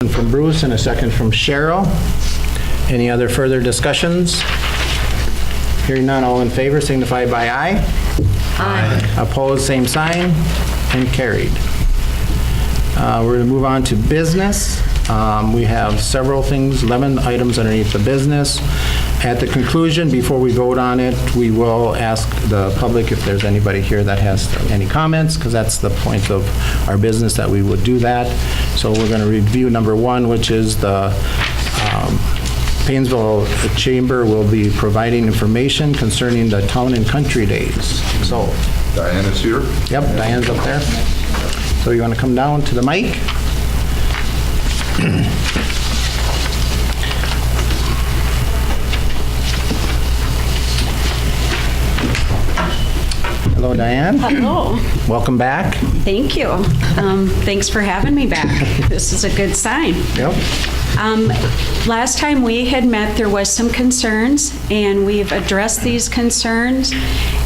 From Bruce and a second from Cheryl. Any other further discussions? Hearing none, all in favor signify by aye. Aye. Opposed, same sign, and carried. We're going to move on to business. We have several things, 11 items underneath the business. At the conclusion, before we vote on it, we will ask the public if there's anybody here that has any comments, because that's the point of our business, that we would do that. So we're going to review number one, which is the Paynesville Chamber will be providing information concerning the Town and Country Days. So Diane is here. Yep, Diane's up there. So you want to come down to the mic? Hello, Diane. Hello. Welcome back. Thank you. Thanks for having me back. This is a good sign. Yep. Last time we had met, there was some concerns, and we've addressed these concerns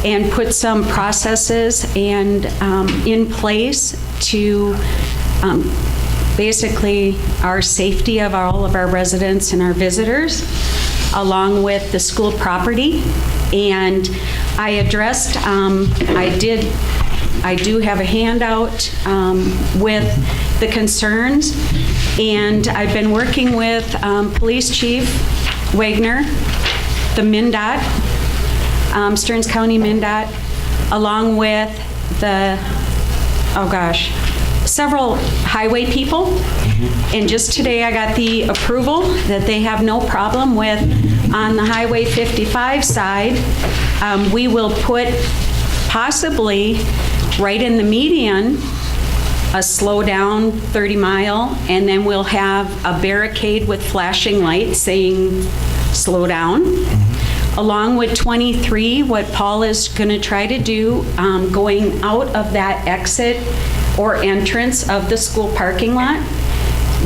and put some processes and in place to basically our safety of all of our residents and our visitors, along with the school property. And I addressed, I do have a handout with the concerns, and I've been working with Police Chief Wagner, the MnDOT, Stearns County MnDOT, along with the, several highway people. And just today I got the approval that they have no problem with, on the Highway 55 side, we will put possibly right in the median a slow down 30 mile, and then we'll have a barricade with flashing lights saying slow down. Along with 23, what Paul is going to try to do, going out of that exit or entrance of the school parking lot,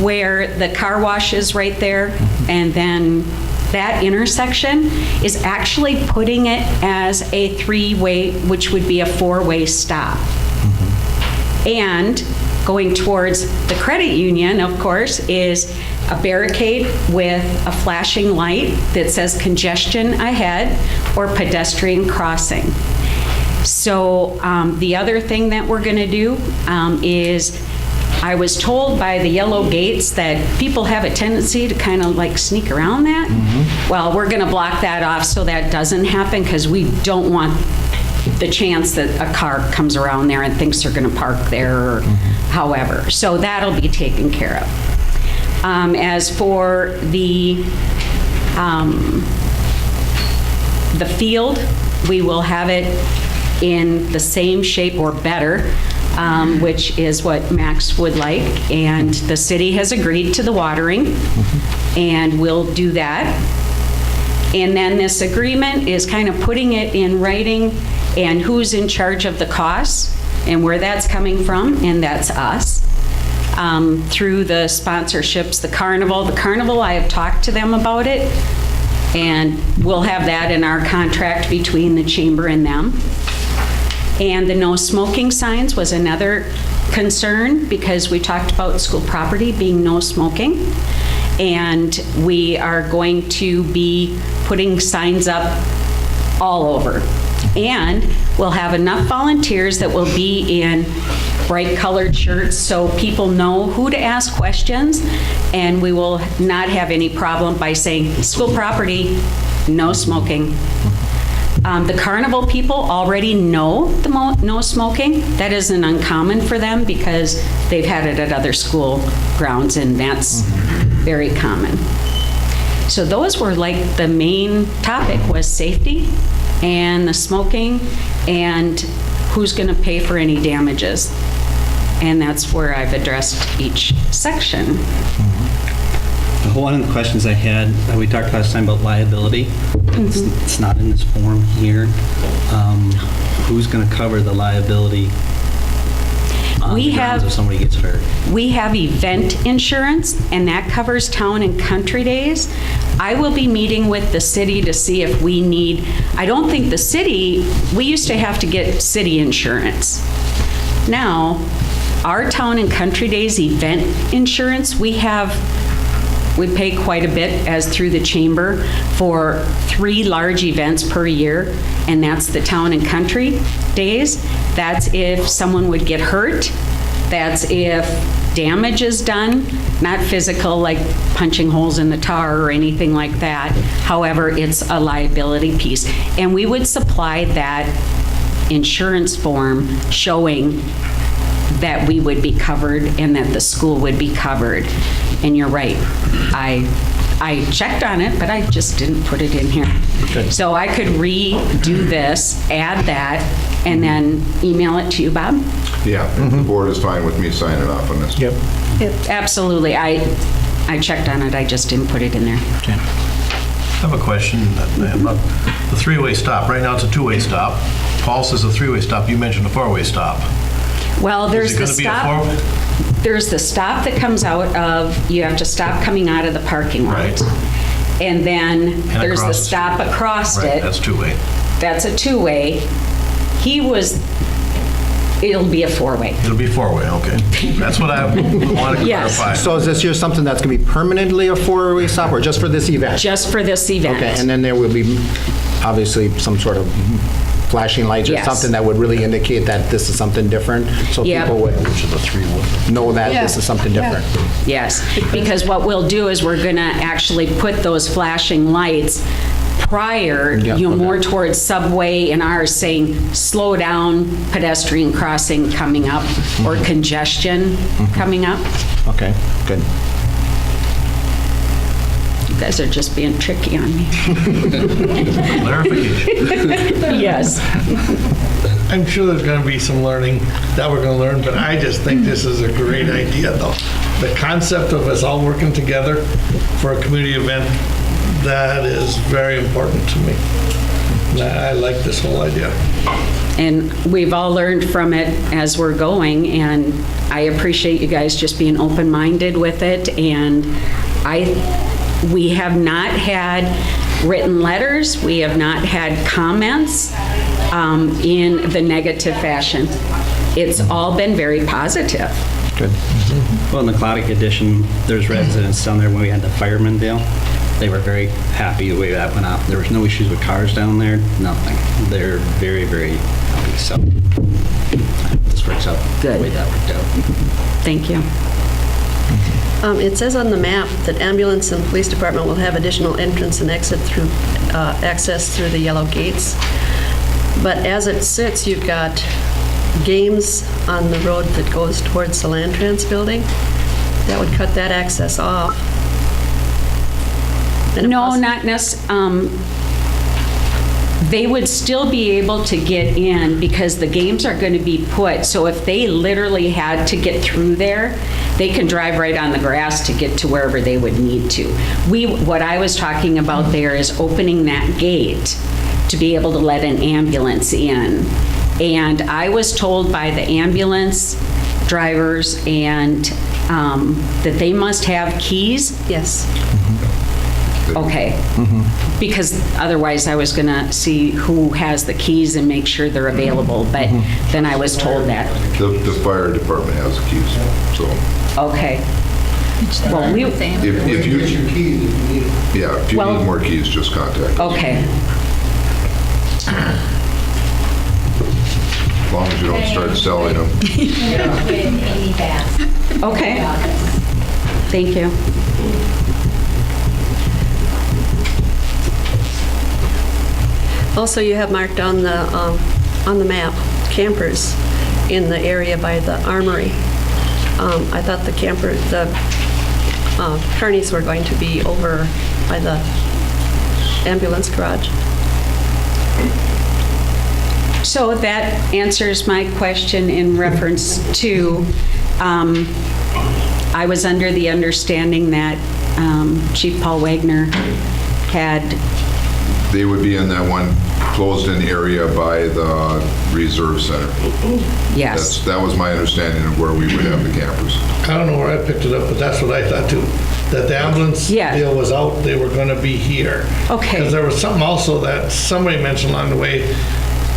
where the car wash is right there, and then that intersection is actually putting it as a three-way, which would be a four-way stop. And going towards the credit union, of course, is a barricade with a flashing light that says congestion ahead or pedestrian crossing. So the other thing that we're going to do is, I was told by the yellow gates that people have a tendency to kind of like sneak around that. Well, we're going to block that off so that doesn't happen, because we don't want the chance that a car comes around there and thinks they're going to park there or however. So that'll be taken care of. As for the field, we will have it in the same shape or better, which is what Max would like, and the city has agreed to the watering, and we'll do that. And then this agreement is kind of putting it in writing and who's in charge of the costs and where that's coming from, and that's us. Through the sponsorships, the carnival, I have talked to them about it, and we'll have that in our contract between the chamber and them. And the no smoking signs was another concern, because we talked about school property being no smoking. And we are going to be putting signs up all over. And we'll have enough volunteers that will be in bright colored shirts so people know who to ask questions, and we will not have any problem by saying school property, no smoking. The carnival people already know the no smoking. That isn't uncommon for them because they've had it at other school grounds, and that's very common. So those were like the main topic, was safety and the smoking and who's going to pay for any damages. And that's where I've addressed each section. One of the questions I had, we talked last time about liability. It's not in this form here. Who's going to cover the liability if somebody gets hurt? We have event insurance, and that covers Town and Country Days. I will be meeting with the city to see if we need, I don't think the city, we used to have to get city insurance. Now, Our Town and Country Days event insurance, we pay quite a bit as through the chamber for 3 large events per year, and that's the Town and Country Days. That's if someone would get hurt. That's if damage is done, not physical like punching holes in the tar or anything like that. However, it's a liability piece. And we would supply that insurance form showing that we would be covered and that the school would be covered. And you're right, I checked on it, but I just didn't put it in here. Good. So I could redo this, add that, and then email it to you, Bob? Yeah, the board is fine with me signing off on this. Yep. Absolutely. I checked on it, I just didn't put it in there. Okay. I have a question about the three-way stop. Right now, it's a two-way stop. Paul says a three-way stop. You mentioned a four-way stop. Well, there's Is it the going to be a stop. four-way? There's the stop that comes out of, you have to stop coming out of the parking lot. Right. And then there's the across the stop street. across Right, it. that's two-way. That's a two-way. It'll be a four-way. It'll be four-way, okay. That's what I want to Yes. clarify. So is this here something that's going to be permanently a 4-way stop or just for this event? Just for this event. Okay, and then there will be obviously some sort of flashing lights or Yes. something that would really indicate that this is something different? So Yep. people would know that this is something different? Yes, because what we'll do is we're going to actually put those flashing lights prior, Yeah, more okay. towards Subway and ours saying, slow down, pedestrian crossing coming up, or congestion coming up. Okay, good. You guys are just being tricky on me. Clarification. Yes. I'm sure there's going to be some learning that we're going to learn, but I just think this is a great idea, though. The concept of us all working together for a community event, that is very important to me. I like this whole idea. And we've all learned from it as we're going, and I appreciate you guys just being open-minded with it. And we have not had written letters, we have not had comments in the negative fashion. It's all been very positive. Good. Well, in the Claudic edition, there's residents down there when we had the fireman deal. They were very happy the way that went out. There was no issues with cars down there, nothing. They're very, very happy, so this works out Good. the way that worked out. Thank you. It says on the map that ambulance and police department will have additional entrance and exit through, access through the yellow gates. But as it sits, you've got games on the road that goes towards the Land Trans building. That would cut that access off. And No, plus- not necessarily. They would still be able to get in because the games are going to be put, so if they literally had to get through there, they can drive right on the grass to get to wherever they would need to. What I was talking about there is opening that gate to be able to let an ambulance in. And I was told by the ambulance drivers and that they must have keys. Yes. Okay. Because otherwise I was going to see who has the keys and make sure they're available, but then I was told that. The fire department has the keys, so Okay. Well, if you, yeah, if you Well- need more keys, just contact us. okay. As long as you don't start selling them. Okay. Thank you. Also, you have marked on the map, campers in the area by the armory. I thought the carnies were going to be over by the ambulance garage. So that answers my question in reference to, I was under the understanding that Chief Paul Wagner had, They would be in that one closed-in area by the Reserve Center. yes. That was my understanding of where we would have the campers. I don't know where I picked it up, but that's what I thought too. That the ambulance Yeah. deal was out, they were going to be here. Okay. Because there was something also that somebody mentioned along the way.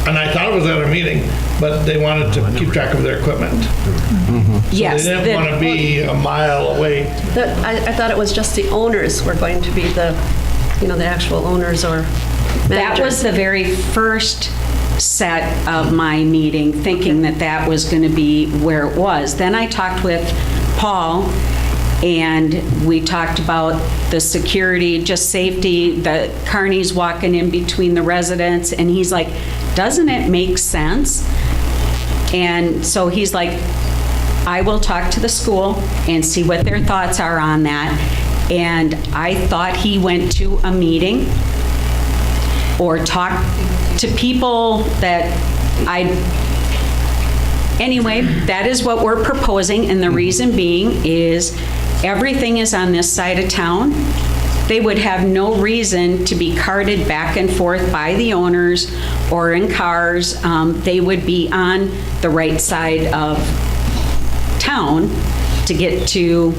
And I thought it was at a meeting, but they wanted to keep track of their equipment. Yes. They didn't want to be a mile away. I thought it was just the owners were going to be the actual owners or managers. That was the very first set of my meeting, thinking that that was going to be where it was. Then I talked with Paul, and we talked about the security, just safety, the carnies walking in between the residents, and he's like, doesn't it make sense? And so he's like, I will talk to the school and see what their thoughts are on that. And I thought he went to a meeting or talked to people that anyway, that is what we're proposing, and the reason being is everything is on this side of town. They would have no reason to be carted back and forth by the owners or in cars. They would be on the right side of town to get to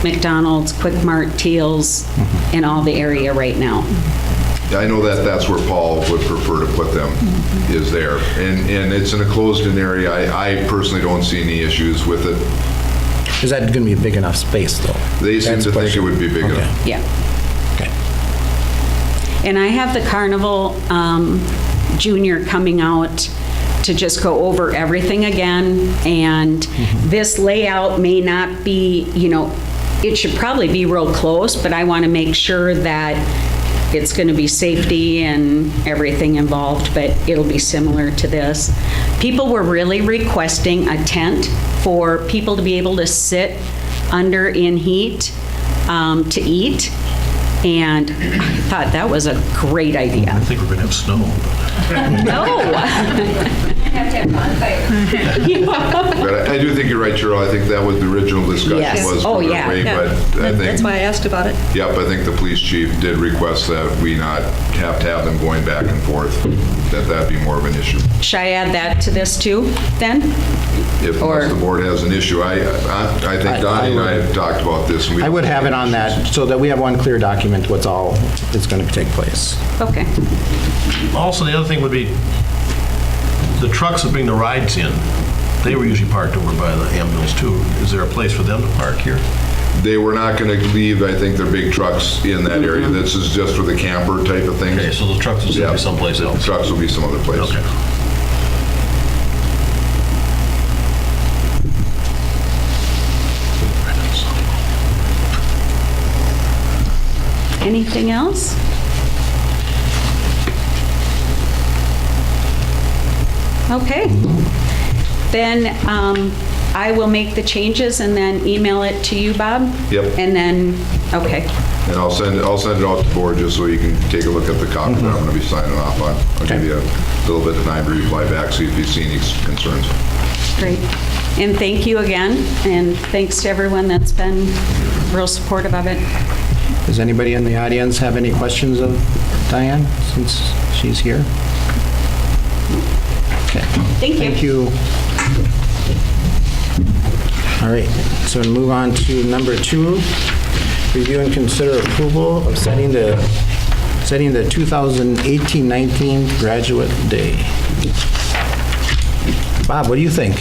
McDonald's, Quick Mart, Teal's, and all the area right now. I know that that's where Paul would prefer to put them, is there. And it's in a closed-in area. I personally don't see any issues with it. Is that going to be a big enough space, though? They seem That's to the think it question. would be big Okay. enough. Yeah. Okay. And I have the Carnival Junior coming out to just go over everything again. And this layout may not be, it should probably be real close, but I want to make sure that it's going to be safety and everything involved, but it'll be similar to this. People were really requesting a tent for people to be able to sit under in heat to eat, and I thought that was a great idea. I think we're going to have snow. No! But I do think you're right, Cheryl. I think that was the original discussion Yes. was Oh, further yeah. away, Yeah. but I think. That's why I asked about it. Yep, I think the police chief did request that we not have to have them going back and forth, that'd be more of an issue. Should I add that to this too, then? If Or- unless the board has an issue, I think Donnie and I have talked about this. And we I would don't have it any on issues. that, so that we have one clear document, what's all is going to take place. Okay. Also, the other thing would be, the trucks that bring the rides in, they were usually parked over by the ambulance too. Is there a place for them to park here? They were not going to leave, I think, their big trucks in that area. This is just for the camper type of thing. Okay, so the trucks will still Yeah. be someplace The else. trucks will be some other place. Okay. Anything else? Okay. Then I will make the changes and then email it to you, Bob? Yep. And then, okay, And I'll send it out to the board just so you can take a look at the copy that I'm going to be signing off on. I'll give you a little bit of time to reply back, see if you see any concerns. great. And thank you again, and thanks to everyone that's been real supportive of it. Does anybody in the audience have any questions of Diane, since she's here? Okay. Thank you. Thank you. All right, so we'll move on to number 2, review and consider approval of setting the 2018-19 graduate day. Bob, what do you think?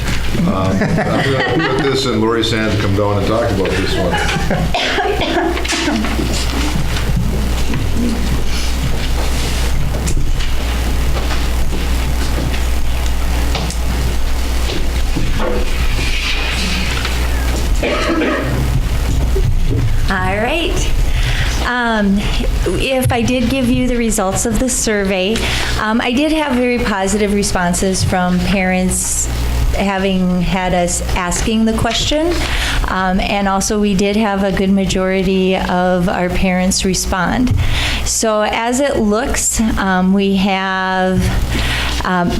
I'm going to put this in Lori's hands to come down and talk about this one. All right. If I did give you the results of the survey, I did have very positive responses from parents having had us asking the question. And also we did have a good majority of our parents respond. So as it looks, we have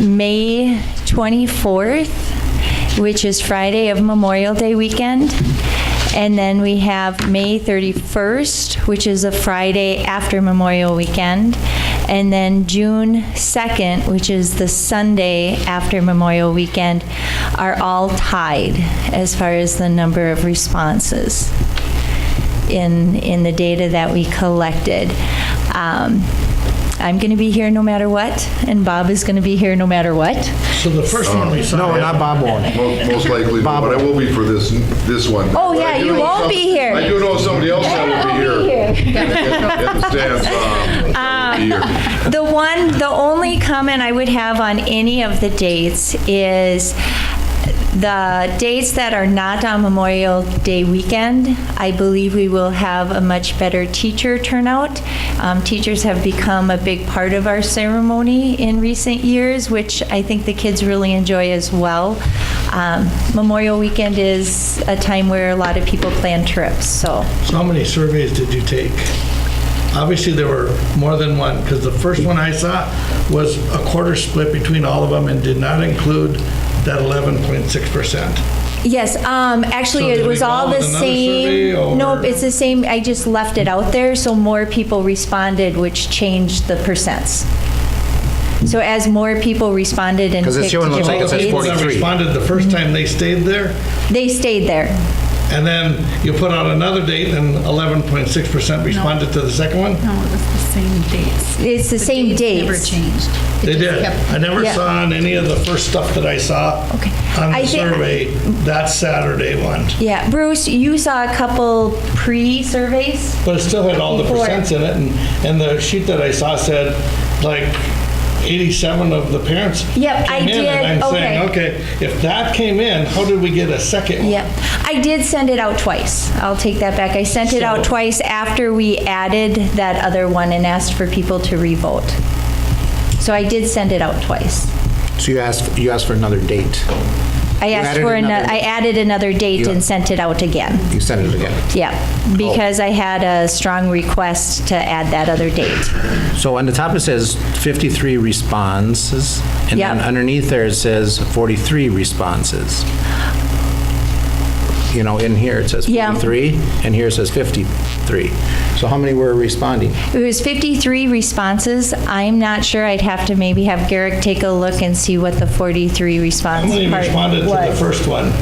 May 24th, which is Friday of Memorial Day weekend. And then we have May 31st, which is a Friday after Memorial Weekend. And then June 2nd, which is the Sunday after Memorial Weekend, are all tied as far as the number of responses in the data that we collected. I'm going to be here no matter what, and Bob is going to be here no matter what. So the first one we saw. No, not Bob won't. Most likely, no, but I will be for this one. Oh, But yeah, I do you know won't be here. I do know somebody else that will be here. In the stands, that will be here. The only comment I would have on any of the dates is the dates that are not on Memorial Day weekend. I believe we will have a much better teacher turnout. Teachers have become a big part of our ceremony in recent years, which I think the kids really enjoy as well. Memorial weekend is a time where a lot of people plan trips, so. So how many surveys did you take? Obviously, there were more than one, because the first one I saw was a quarter split between all of them and did not include that 11.6%. Yes, actually, So it did we was all follow the with another survey, same. or- Nope, it's the same. I just left it out there, so more people responded, which changed the percents. So as more people responded and 'Cause this picked one looks like it different says People dates, that 43. responded the first time they stayed there, they stayed there. and then you put out another date and 11.6% responded to the second one? No, it was the same dates. It's the same Never dates. changed. It They just did. kept- I never Yeah. saw on any of the first stuff that I saw Okay. on I the think- survey, that Saturday one. Yeah, Bruce, you saw a couple pre-surveys? But it still had all the Before. percents in it, and the sheet that I saw said, like, 87 of the parents Yep, I came in, and did. I'm saying, okay, if that came in, how did we get a second one? Yep. I did send it out twice. I'll take that back. I sent it out So- twice after we added that other one and asked for people to revote. So I did send it out twice. So you asked for another date. I You asked added for another- I added another date You- and sent it out again. You sent it again. Yeah, because I had a strong request to add that other date. So on the top it says 53 responses, and then Yep. underneath there it says 43 responses. You know, in here it says Yeah. 43, and here it says 53. So how many were responding? It was 53 responses. I'm not sure. I'd have to maybe have Garrick take a look and see what the 43 How response many part responded to the was. first one?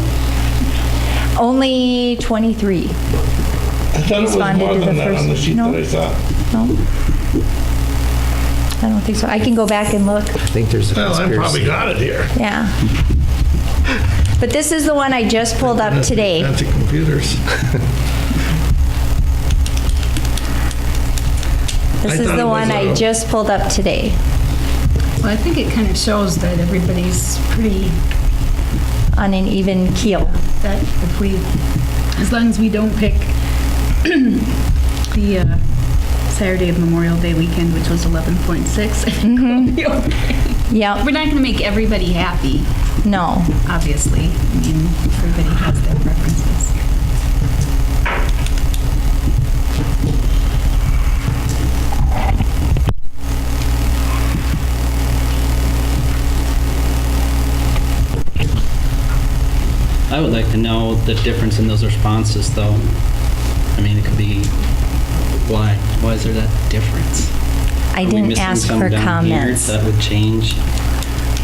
Only 23. I thought it was Responded more to than the that on the first- sheet no. that I saw. No? I don't think so. I can go back and look. I think there's a Well, I probably conspiracy. got it here. Yeah. But this is the one I just pulled up today. Fancy computers. This I is thought the it was one I a- just pulled up today. Well, I think it kind of shows that everybody's pretty, On an even keel. that if we, as long as we don't pick the Saturday of Memorial Day weekend, which was 11.6, I think we'll be okay. Yep, We're not going to make everybody happy, no. obviously. I mean, everybody has their preferences. I would like to know the difference in those responses, though. I mean, it could be, why? Why is there that difference? I Are we didn't missing ask some for down here comments. that would change?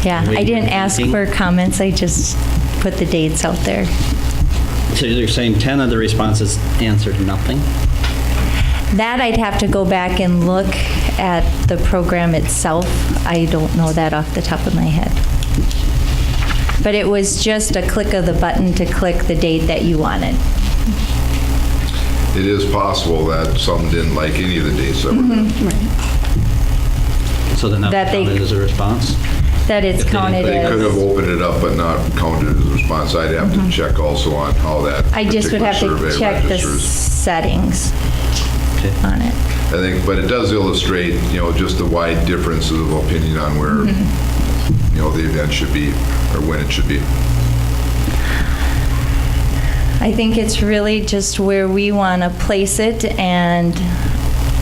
Yeah, the way I you didn't were ask thinking? for comments. I just put the dates out there. So you're saying 10 of the responses answered nothing? That I'd have to go back and look at the program itself. I don't know that off the top of my head. But it was just a click of the button to click the date that you wanted. It is possible that some didn't like any of the dates that were Mm-hmm. there. So then that That they- counted as a response? That it's If they didn't- counted They could have as. opened it up but not counted as a response. I'd have to check also on how that Mm-hmm. I just would particular have to survey check the registers. settings Okay. on it. I think, but it does illustrate, you know, just the wide differences of opinion on where, Mm-hmm. you know, the event should be or when it should be. I think it's really just where we want to place it, and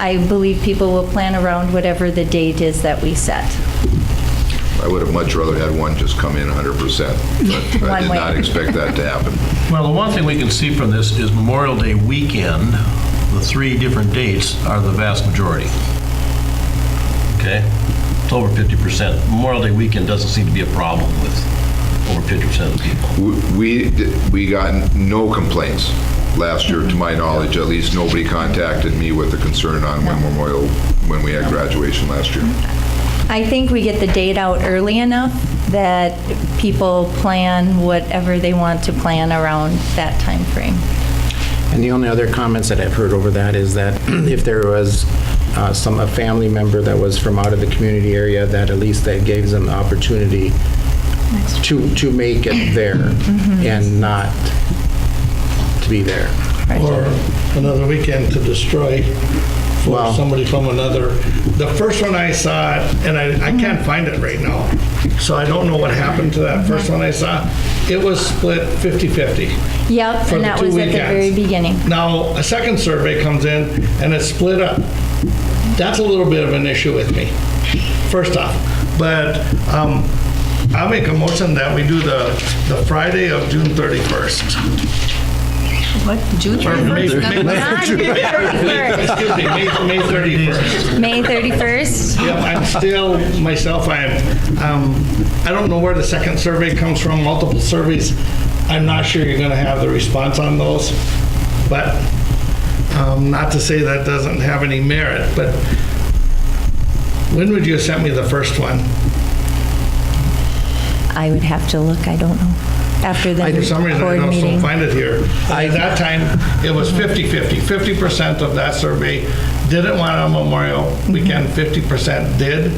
I believe people will plan around whatever the date is that we set. I would have much rather had one just come in 100%, but I One did way. not expect that to happen. Well, the one thing we can see from this is Memorial Day weekend, the 3 different dates are the vast majority. Okay? It's over 50%. Memorial Day weekend doesn't seem to be a problem with over 50% of the people. We got no complaints last year, to my knowledge, at least, nobody contacted me with a concern on when we had graduation last year. I think we get the date out early enough that people plan whatever they want to plan around that time frame. And the only other comments that I've heard over that is that if there was a family member that was from out of the community area, that at least that gives them the opportunity to make it there and not to be there. Or another weekend to destroy for Wow. somebody from another. The first one I saw, and I can't find it right now, so I don't know what happened to that first one I saw. It was split 50-50. Yep, For and the that 2 was at the weekends. very beginning. Now, a second survey comes in and it's split up. That's a little bit of an issue with me, first off. But I'll make a motion that we do the Friday of June 31st. What, June Or May 31st? Not June 31st. Excuse me, May 31st. May 31st? Yeah, I'm still, myself, I don't know where the second survey comes from, multiple surveys. I'm not sure you're gonna have the response on those, but not to say that doesn't have any merit, but when would you have sent me the first one? I would have to look, I don't know. After the For some reason, I board don't meeting. find it here. At that time, it was 50-50. 50% of that survey didn't want a Memorial Weekend, 50% did.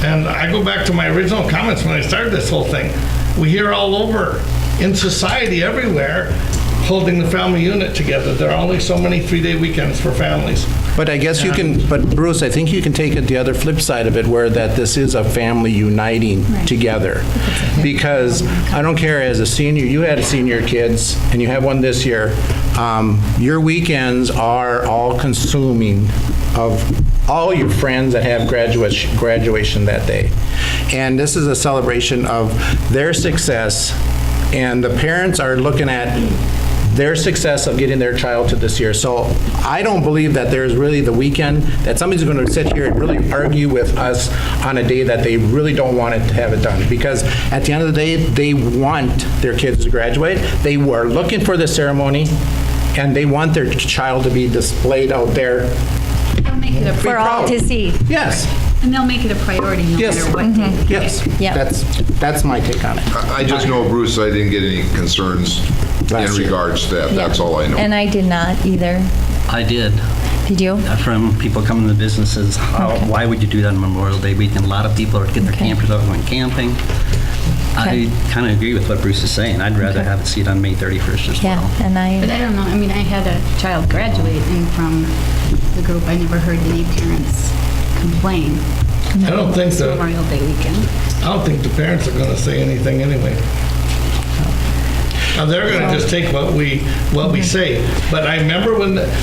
And I go back to my original comments when I started this whole thing. We hear all over in society, everywhere, holding the family unit together. There are only so many 3-day weekends for families. But I guess you can, but Bruce, I think you can take it the other flip side of it, where that this is a family uniting together. Because I don't care, as a senior, you had senior kids, and you have one this year, your weekends are all consuming of all your friends that have graduation that day. And this is a celebration of their success, and the parents are looking at their success of getting their child to this year. So I don't believe that there's really the weekend that somebody's going to sit here and really argue with us on a day that they really don't want it to have it done. Because at the end of the day, they want their kids to graduate. They were looking for the ceremony, and they want their child to be displayed out there. They'll make it a For all to see. Yes, And they'll make it a priority no Yes. matter what day. yes. Yeah. That's my take on it. I just know, Bruce, I didn't get any concerns in Last year. regards to that. That's all I know. And I did not either. I did. Did you? From people coming to businesses, why would you do that on Memorial Day weekend? A lot of people are getting their Okay. campers out going camping. I kind of agree with what Bruce is saying. I'd rather have it see it on May 31st as well. Yeah, and But I, I don't know, I mean, I had a child graduate, and from the group, I never heard any parents complain. I don't think It's so. Memorial Day weekend. I don't think the parents are going to say anything anyway. Now, they're going to just take what we say. But I remember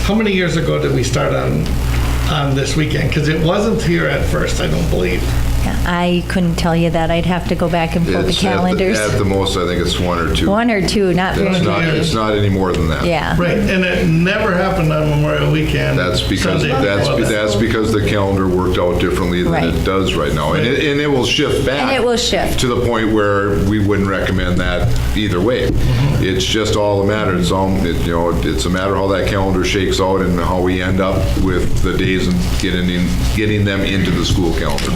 how many years ago did we start on this weekend? Because it wasn't here at first, I don't believe. yeah, I couldn't tell you that. I'd have to go back and pull the It's calendars. At the most, I think it's 1 or 2. One or two, not very It's many. not any more than that. Yeah. Right, and it never happened on Memorial Weekend. That's because, Sunday before that. that's because the calendar worked out differently than Right. it does right now. And it will shift back. And it will shift. To the point where we wouldn't recommend that either way. It's just all a matter, it's a matter how that calendar shakes out and how we end up with the days and getting them into the school calendar.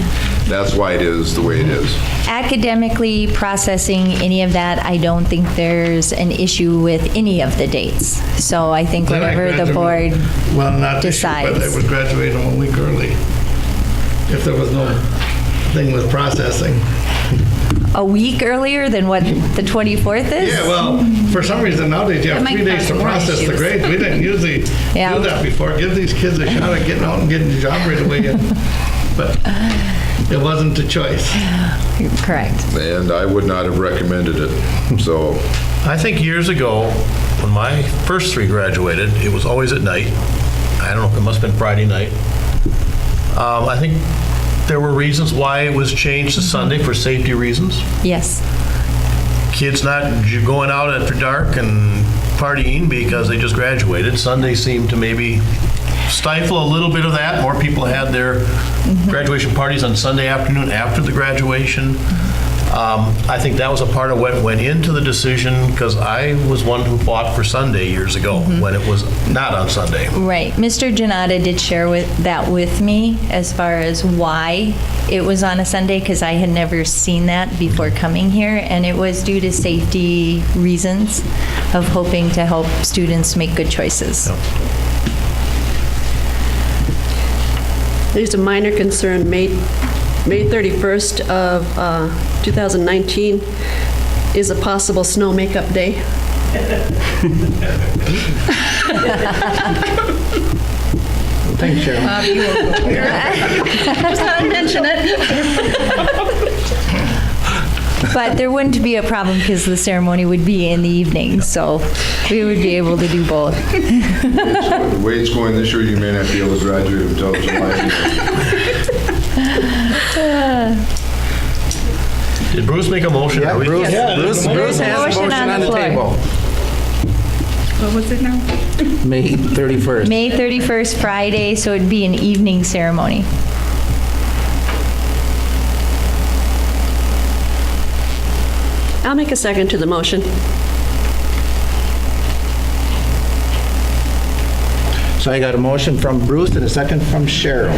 That's why it is the way it is. Academically processing any of that, I don't think there's an issue with any of the dates. So I think Then I whatever the board graduate- Well, not this year, but I decides. would graduate them a week early if there was no thing with processing. A week earlier than what the 24th is? Yeah, well, for some reason nowadays you have It might 3 days cause to more process the issues. grades. We didn't usually do Yeah. that before. Give these kids a shot at getting out and getting the job right away. But it wasn't a choice. Correct. And I would not have recommended it, so. I think years ago, when my first 3 graduated, it was always at night. I don't know, it must have been Friday night. I think there were reasons why it was changed to Sunday for safety reasons. Yes. Kids not going out after dark and partying because they just graduated. Sunday seemed to maybe stifle a little bit of that. More people had their graduation parties on Sunday afternoon after the graduation. I think that was a part of what went into the decision, because I was one who fought for Sunday years ago, when it was not on Sunday. Right. Mr. Janata did share that with me as far as why it was on a Sunday, because I had never seen that before coming here, and it was due to safety reasons of hoping to help students make good choices. There's a minor concern. May 31st of 2019 is a possible snow makeup day. Thanks, Cheryl. Just thought I'd mention it. But there wouldn't be a problem because the ceremony would be in the evening, so we would be able to do both. The way it's going this year, you may not be able to graduate until July. Did Bruce make a motion? Yeah, Are we- Bruce There's a has a motion on the floor. table. What was it now? May 31st. May 31st, Friday, so it'd be an evening ceremony. I'll make a second to the motion. So I got a motion from Bruce and a second from Cheryl.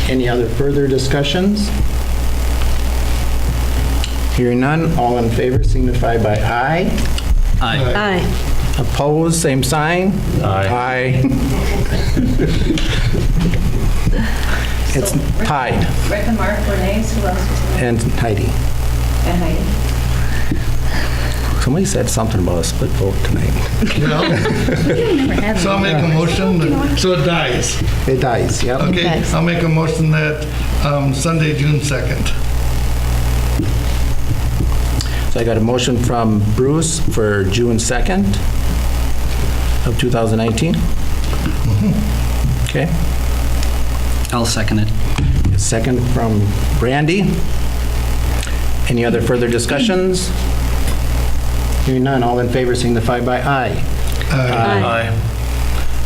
Any other further discussions? Hearing none, all in favor signify by aye. Aye. Opposed, same sign. Aye. It's tied. Rick and Mark were nays, who else was there? And Heidi. And Heidi. Somebody said something about a split vote tonight. So I'll make a motion, so it dies. It dies, yep. Okay, I'll make a motion that Sunday, June 2nd. So I got a motion from Bruce for June 2nd of 2019. Okay. I'll second it. Second from Brandy. Any other further discussions? Hearing none, all in favor signify by aye. Aye.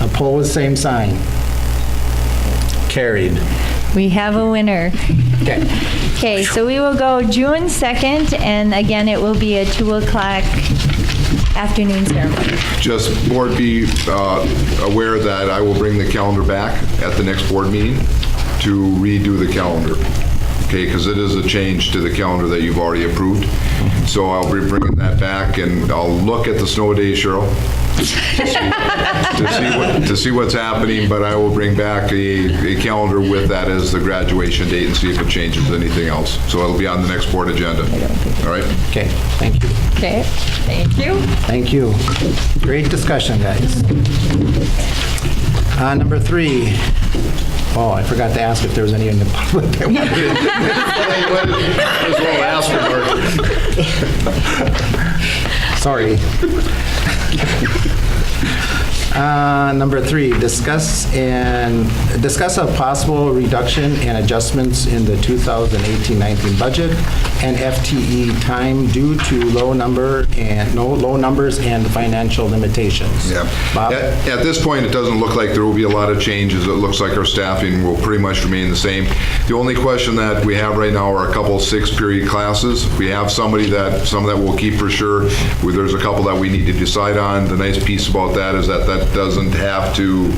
Opposed, same sign. Carried. We have a winner. Okay. Okay, so we will go June 2nd, and again, it will be a 2 o'clock afternoon ceremony. Just board be aware that I will bring the calendar back at the next board meeting to redo the calendar. Okay, because it is a change to the calendar that you've already approved. So I'll be bringing that back, and I'll look at the snow days, Cheryl, to see what's happening, but I will bring back a calendar with that as the graduation date and see if it changes anything else. So it'll be on the next board agenda. All right? Okay, thank you. Okay, thank you. Thank you. Great discussion, guys. Number 3. Oh, I forgot to ask if there was any in the public that wanted to. As well ask for Sorry. Number 3, discuss a possible reduction and adjustments in the 2018-19 budget and FTE time due to low numbers and financial limitations. Yeah. Bob? At this point, it doesn't look like there will be a lot of changes. It looks like our staffing will pretty much remain the same. The only question that we have right now are a couple 6-period classes. We have some that we'll keep for sure. There's a couple that we need to decide on. The nice piece about that is that doesn't have to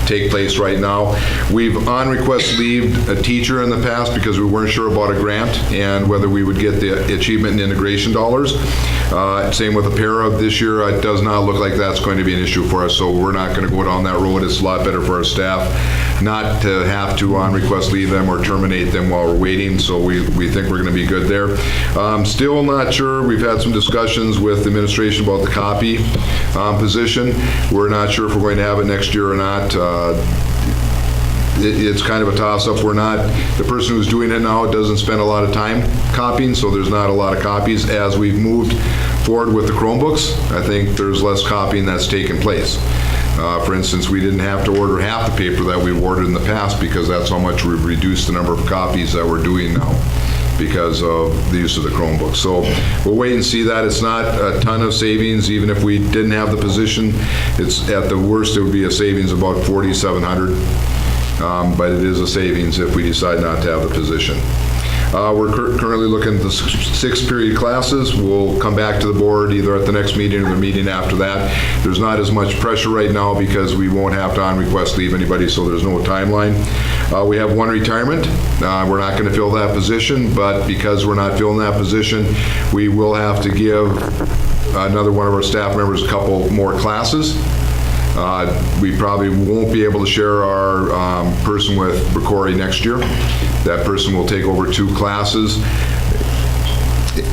take place right now. We've on request leaved a teacher in the past because we weren't sure about a grant and whether we would get the achievement and integration dollars. Same with a para this year. It does not look like that's going to be an issue for us, so we're not going to go down that road. It's a lot better for our staff not to have to on request leave them or terminate them while we're waiting, so we think we're going to be good there. Still not sure. We've had some discussions with the administration about the copy position. We're not sure if we're going to have it next year or not. It's kind of a toss-up. The person who's doing it now doesn't spend a lot of time copying, so there's not a lot of copies. As we've moved forward with the Chromebooks, I think there's less copying that's taken place. For instance, we didn't have to order half the paper that we ordered in the past because that's how much we've reduced the number of copies that we're doing now because of the use of the Chromebook. So we'll wait and see that. It's not a ton of savings, even if we didn't have the position. It's at the worst, it would be a savings of about $4,700. But it is a savings if we decide not to have the position. We're currently looking at the 6 period classes. We'll come back to the board either at the next meeting or the meeting after that. There's not as much pressure right now because we won't have to on-request leave anybody, so there's no timeline. We have 1 retirement. We're not going to fill that position, but because we're not filling that position, we will have to give another one of our staff members a couple more classes. We probably won't be able to share our person with Corey next year. That person will take over 2 classes.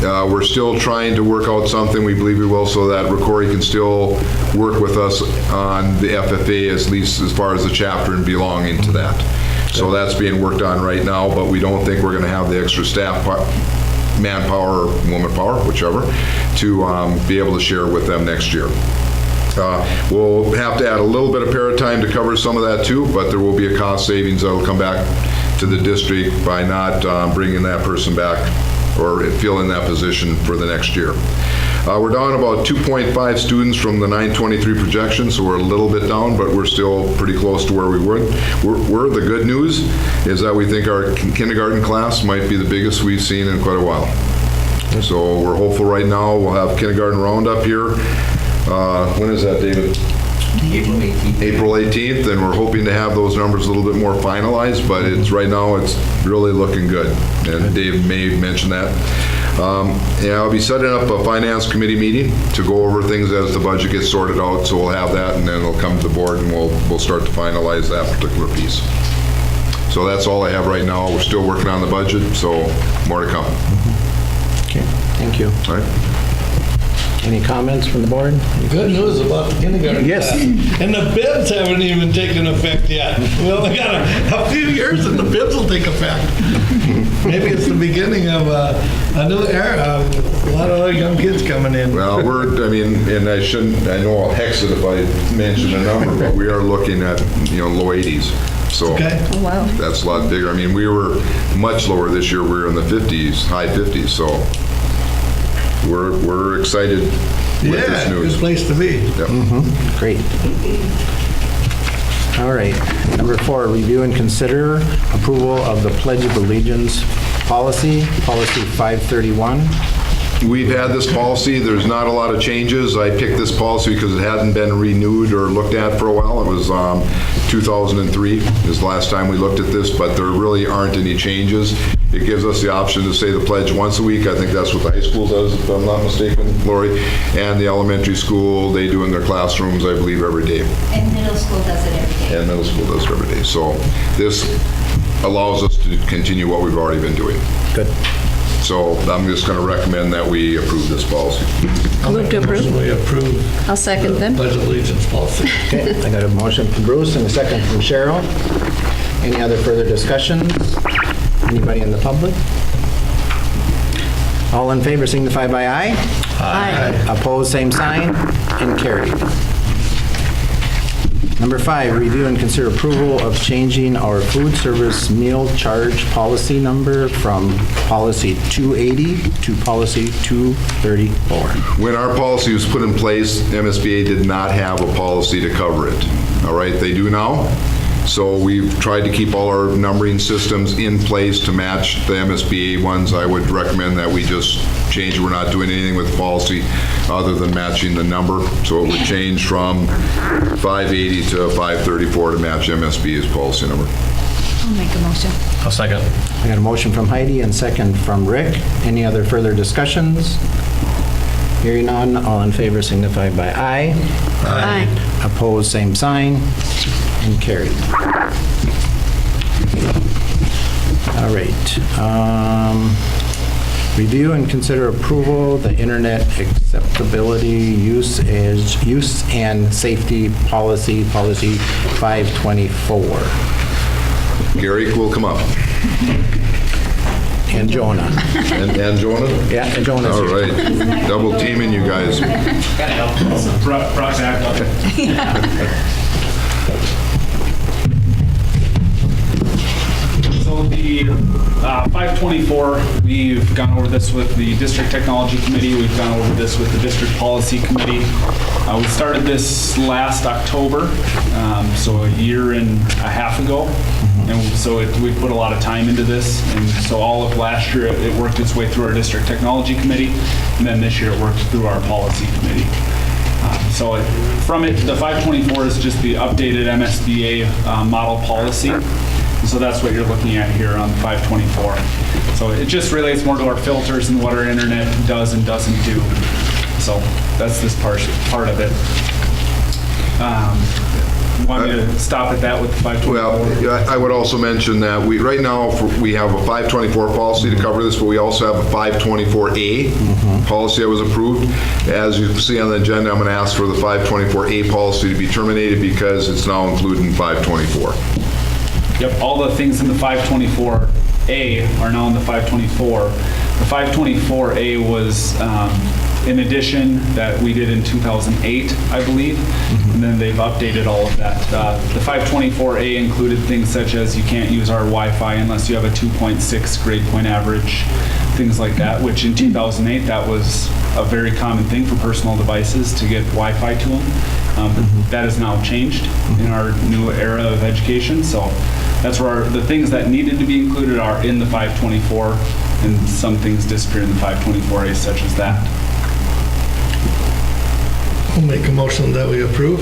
We're still trying to work out something, we believe we will, so that Corey can still work with us on the FFA, at least as far as the chapter and belonging to that. So that's being worked on right now, but we don't think we're going to have the extra staff manpower or woman power, whichever, to be able to share with them next year. We'll have to add a little bit of paratime to cover some of that too, but there will be a cost savings that will come back to the district by not bringing that person back or filling that position for the next year. We're down about 2.5 students from the 923 projection, so we're a little bit down, but we're still pretty close to where we were. The good news is that we think our kindergarten class might be the biggest we've seen in quite a while. So we're hopeful right now. We'll have kindergarten roundup here. When is that, David? April 18th. April 18th, and we're hoping to have those numbers a little bit more finalized, but right now it's really looking good, and Dave may mention that. I'll be setting up a finance committee meeting to go over things as the budget gets sorted out, so we'll have that, and then it'll come to the board, and we'll start to finalize that particular piece. So that's all I have right now. We're still working on the budget, so more to come. Okay, thank you. All right. Any comments from the board? Good news about the kindergarten. Yes. class. And the bibs haven't even taken effect yet. We only got a few years and the bibs will take effect. Maybe it's the beginning of a new era. A lot of other young kids coming in. Well, and I know I'll hex it if I mention a number, but we are looking at, low 80s. So Okay. Oh, wow. that's a lot bigger. I mean, we were much lower this year. We were in the 50s, high 50s, so we're excited with this Yeah, news. good place to be. Yep. Great. All right. Number 4, review and consider approval of the Pledge of Allegiance policy 531. We've had this policy. There's not a lot of changes. I picked this policy because it hadn't been renewed or looked at for a while. It was 2003 is the last time we looked at this, but there really aren't any changes. It gives us the option to say the pledge once a week. I think that's what the high school does, if I'm not mistaken, Lori. And the elementary school, they do in their classrooms, I believe, every day. And middle school does it every day. And middle school does it every day. So this allows us to continue what we've already been doing. Good. So I'm just going to recommend that we approve this policy. Move to approve. We approve I'll second them. Pledge of Allegiance policy. Okay, I got a motion from Bruce and a second from Cheryl. Any other further discussions? Anybody in the public? All in favor signify by aye. Aye. Opposed, same sign, and carried. Number 5, review and consider approval of changing our food service meal charge policy number from policy 280 to policy 234. When our policy was put in place, MSBA did not have a policy to cover it. All right, they do now. So we've tried to keep all our numbering systems in place to match the MSBA ones. I would recommend that we just change it. We're not doing anything with the policy other than matching the number. So it would change from 580 to 534 to match MSBA's policy number. I'll make a motion. I'll second. I got a motion from Heidi and second from Rick. Any other further discussions? Hearing none, all in favor signify by aye. Aye. Opposed, same sign, and carried. All right. Review and consider approval the internet acceptability use and safety policy 524. Gary will come up. And Jonah. And Jonah? Yeah, and Jonah's All here. right. Double teaming you guys. So the 524 524, we've gone over this with the District Technology Committee. We've gone over this with the District Policy Committee. We started this last October, so a year and a half ago. And so we put a lot of time into this. And so all of last year, it worked its way through our District Technology Committee. And then this year, it worked through our Policy Committee. So from it, the 524 is just the updated MSBA model policy. So that's what you're looking at here on 524. So it just relates more to our filters and what our internet does and doesn't do. So that's this part of it. Want me to stop at that with the 524? Well, I would also mention that right now we have a 524 policy to cover this, but we also have a 524A policy that was approved. As you see on the agenda, I'm going to ask for the 524A policy to be terminated because it's now included in 524. Yep, all the things in the 524A are now in the 524. The 524A was an addition that we did in 2008, I believe, and then they've updated all of that. The 524A included things such as you can't use our Wi-Fi unless you have a 2.6 grade point average, things like that, which in 2008, that was a very common thing for personal devices to get Wi-Fi to them. But that has now changed in our new era of education. So that's where the things that needed to be included are in the 524, and some things disappear in the 524A, such as that. I'll make a motion that we approve.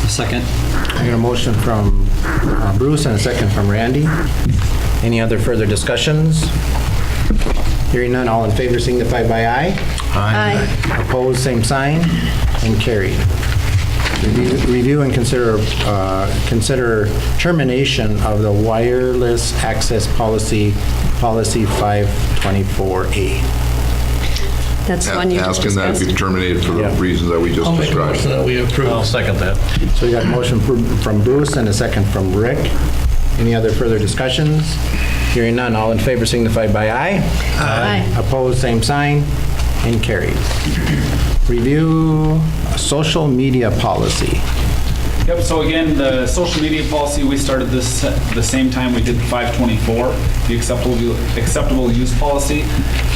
Second. I got a motion from Bruce and a second from Randy. Any other further discussions? Hearing none, all in favor signify by aye. Aye. Opposed, same sign, and carried. Review and consider termination of the wireless access policy 524A. That's the one you just Asking that it be discussed. terminated for the Yeah. reasons that we just I'll make a described. motion that we I'll approve. second that. So we got a motion from Bruce and a second from Rick. Any other further discussions? Hearing none, all in favor signify by aye. Aye. Opposed, same sign, and carried. Review social media policy. Yep, so again, the social media policy, we started this the same time we did the 524, the acceptable use policy.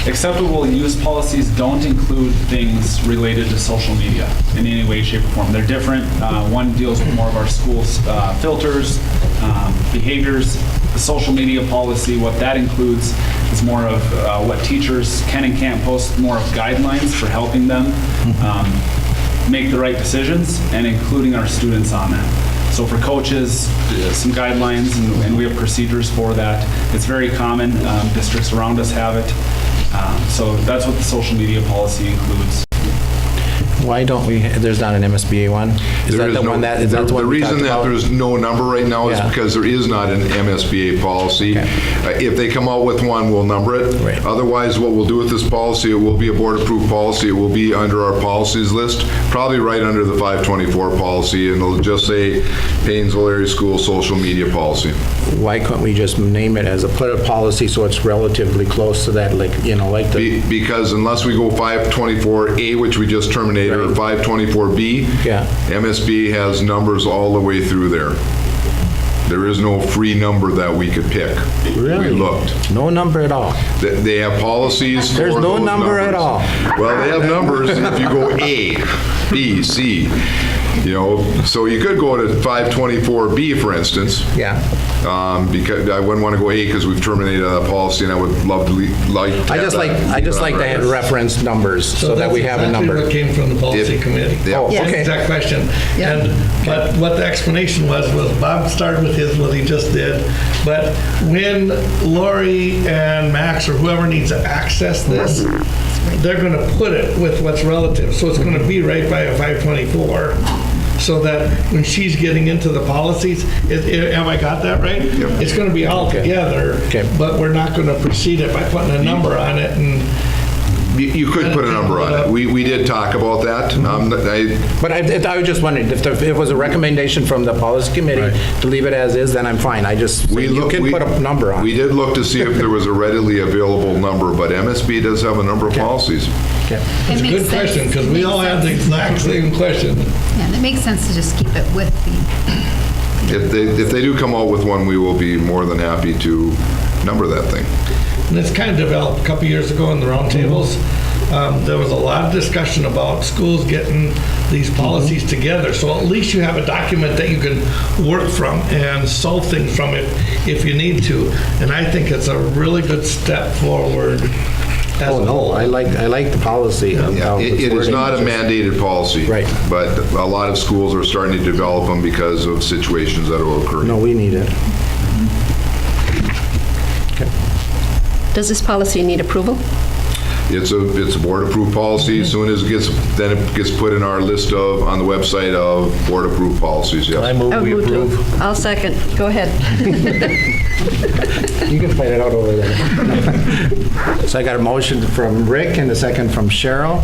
Acceptable use policies don't include things related to social media in any way, shape, or form. They're different. One deals with more of our school's filters, behaviors. The social media policy, what that includes is more of what teachers can and can't post, more of guidelines for helping them make the right decisions, and including our students on that. So for coaches, some guidelines, and we have procedures for that. It's very common. Districts around us have it. So that's what the social media policy includes. Why don't we, there's not an MSBA one? Is that the one that, is that the one we talked reason that about? there's no number right now is Yeah. because there is not an MSBA policy. Okay. If they come out with one, we'll number it. Right. Otherwise, what we'll do with this policy, it will be a board-approved policy. It will be under our policies list, probably right under the 524 policy, and it'll just say Paynesville Area School Social Media Policy. Why couldn't we just name it as put a policy so it's relatively close to that, like, you know, like the, Because unless we go 524A, which we just terminated, or Right. 524B, Yeah. MSB has numbers all the way through there. There is no free number that we could pick. really? We looked. No number at all? They have policies for There's no those number at numbers. all. Well, they have numbers if you go A, B, C, you know, so you could go to 524B, for instance. Yeah. Because I wouldn't want to go A because we've terminated that policy, and I would love to I just like to have reference numbers so that we have a that's number. exactly what came from the policy committee. Yeah. Oh, Yes. okay. Exact question. Yeah. But what the explanation was Bob started with his, what he just did, but when Lori and Max or whoever needs to access this, they're going to put it with what's relative. So it's going to be right by a 524, so that when she's getting into the policies, have I got that right? It's going to be all together, Okay. but we're not going to precede it by putting a number on it. And You could put a number on it. We did talk about that. But I was just wondering, if it was a recommendation from the policy committee to leave it as is, then I'm fine. You can put a number on We it. did look to see if there was a readily available number, but MSB does have a number of policies. Okay. it's a good question, because we all had the exact same question. Yeah, it makes sense to just keep it with the, If they do come out with one, we will be more than happy to number that thing. and it's kind of developed a couple years ago in the roundtables. There was a lot of discussion about schools getting these policies together, so at least you have a document that you can work from and solve things from if you need to. And I think it's a really good step forward as Oh, a no, whole. I like the policy. of how It it's is worded. not a mandated policy. Right. But a lot of schools are starting to develop them because of situations that will occur. No, we need it. Does this policy need approval? It's a board-approved policy. As soon as it gets put in our list on the website of board-approved policies, yes. I move we approve. I'll second. Go ahead. You can fight it out over there. So I got a motion from Rick and a second from Cheryl.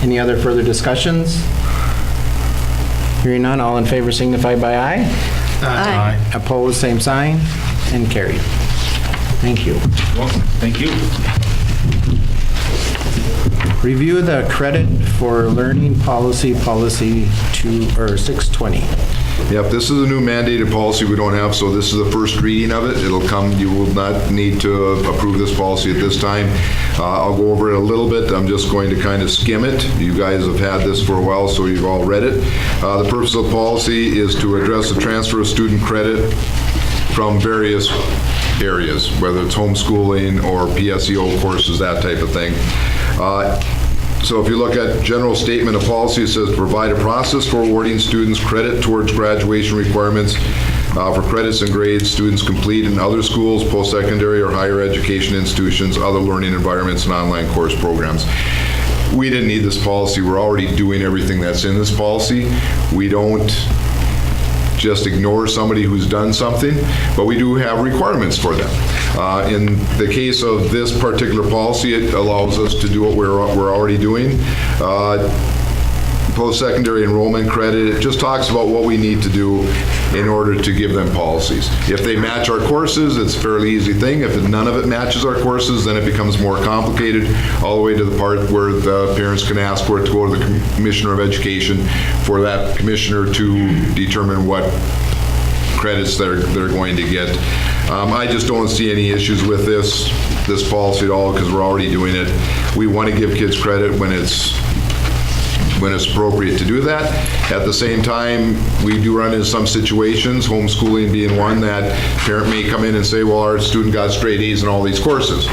Any other further discussions? Hearing none, all in favor signify by aye. Aye. Opposed, same sign, and carried. Thank you. Welcome. Thank you. Review the credit for learning policy 620. Yep, this is a new mandated policy we don't have, so this is the first reading of it. It'll come, you will not need to approve this policy at this time. I'll go over it a little bit. I'm just going to kind of skim it. You guys have had this for a while, so you've all read it. The purpose of the policy is to address the transfer of student credit from various areas, whether it's homeschooling or PSEO courses, that type of thing. So if you look at general statement of policy, it says provide a process for awarding students credit towards graduation requirements for credits and grades students complete in other schools, post-secondary or higher education institutions, other learning environments, and online course programs. We didn't need this policy. We're already doing everything that's in this policy. We don't just ignore somebody who's done something, but we do have requirements for them. In the case of this particular policy, it allows us to do what we're already doing. Post-secondary enrollment credit, it just talks about what we need to do in order to give them policies. If they match our courses, it's a fairly easy thing. If none of it matches our courses, then it becomes more complicated, all the way to the part where the parents can ask for it to go to the Commissioner of Education for that commissioner to determine what credits they're going to get. I just don't see any issues with this policy at all because we're already doing it. We want to give kids credit when it's appropriate to do that. At the same time, we do run into some situations, homeschooling being one, that parent may come in and say, well, our student got straight A's in all these courses.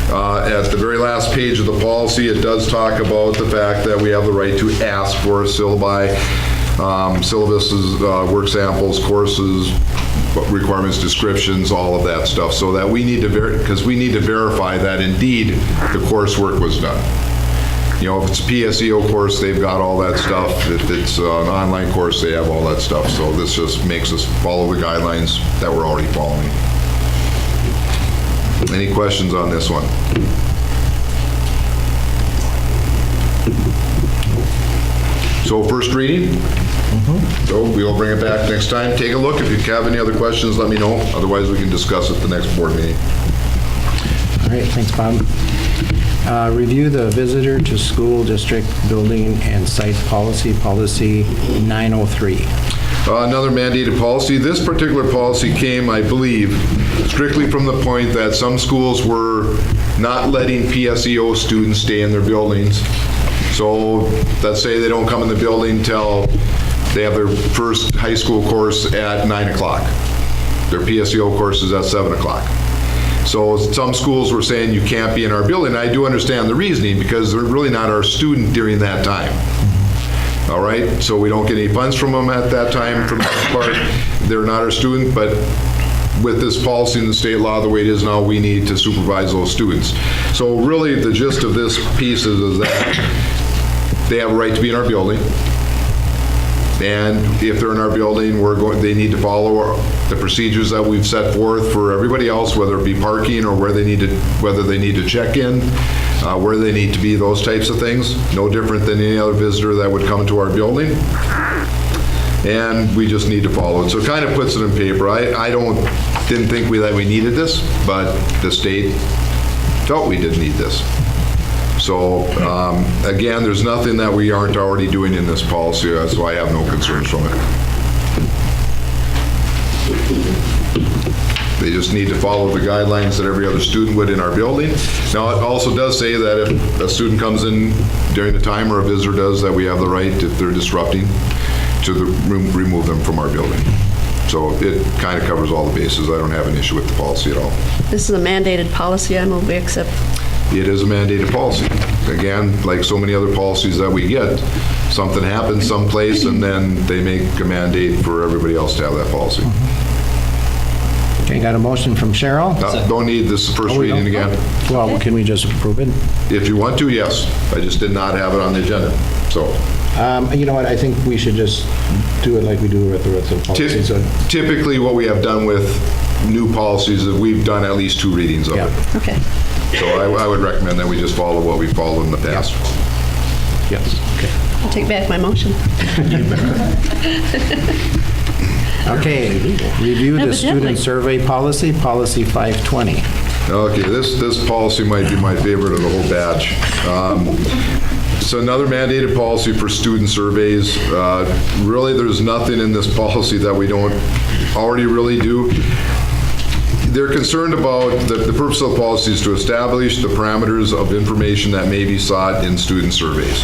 At the very last page of the policy, it does talk about the fact that we have the right to ask for syllabi, syllabuses, work samples, courses, requirements, descriptions, all of that stuff, so that we need to verify that indeed the coursework was done. You know, if it's a PSEO course, they've got all that stuff. If it's an online course, they have all that stuff. So this just makes us follow the guidelines that we're already following. Any questions on this one? So first reading. So we'll bring it back next time. Take a look. If you have any other questions, let me know. Otherwise, we can discuss it the next board meeting. All right, thanks, Bob. Review the visitor to school district building and site policy 903. Another mandated policy. This particular policy came, I believe, strictly from the point that some schools were not letting PSEO students stay in their buildings. So let's say they don't come in the building till they have their first high school course at 9 o'clock. Their PSEO course is at 7 o'clock. So some schools were saying you can't be in our building. I do understand the reasoning because they're really not our student during that time. All right, so we don't get any funds from them at that time for the most part. They're not our student, but with this policy in the state law, the way it is now, we need to supervise those students. So really the gist of this piece is that they have a right to be in our building. And if they're in our building, they need to follow the procedures that we've set forth for everybody else, whether it be parking or whether they need to check in, where they need to be, those types of things. No different than any other visitor that would come to our building. And we just need to follow it. So it kind of puts it in paper. I didn't think that we needed this, but the state felt we did need this. So again, there's nothing that we aren't already doing in this policy, so I have no concerns from it. They just need to follow the guidelines that every other student would in our building. Now, it also does say that if a student comes in during the time, or a visitor does, that we have the right, if they're disrupting, to remove them from our building. So it kind of covers all the bases. I don't have an issue with the policy at all. This is a mandated policy. I move we accept. It is a mandated policy. Again, like so many other policies that we get, something happens someplace and then they make a mandate for everybody else to have that policy. Okay, got a motion from Cheryl. Don't need this first Oh, we reading don't? again. Well, can we just approve it? If you want to, yes. I just did not have it on the agenda, so. You know what, I think we should just do it like we do with the rest of the policies. Typically, what we have done with new policies is we've done at least 2 readings of Yeah. it. Okay. So I would recommend that we just follow what we followed in the past. Yes, okay. I'll take back my motion. Okay, review the student survey policy, policy 520. Okay, this policy might be my favorite of the whole batch. So another mandated policy for student surveys. Really, there's nothing in this policy that we don't already really do. They're concerned about, the purpose of the policy is to establish the parameters of information that may be sought in student surveys.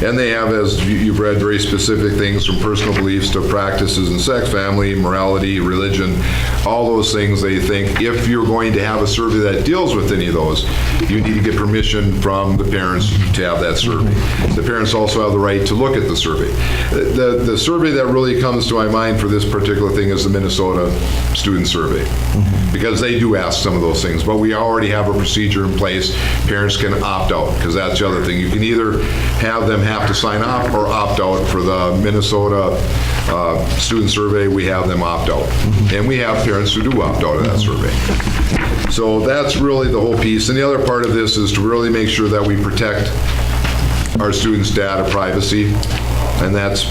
And they have, as you've read, very specific things from personal beliefs to practices in sex, family, morality, religion, all those things. They think if you're going to have a survey that deals with any of those, you need to get permission from the parents to have that survey. The parents also have the right to look at the survey. The survey that really comes to my mind for this particular thing is the Minnesota student survey, because they do ask some of those things, but we already have a procedure in place. Parents can opt out, because that's the other thing. You can either have them have to sign up or opt out. For the Minnesota student survey, we have them opt out. And we have parents who do opt out of that survey. So that's really the whole piece. And the other part of this is to really make sure that we protect our students' data privacy. And that's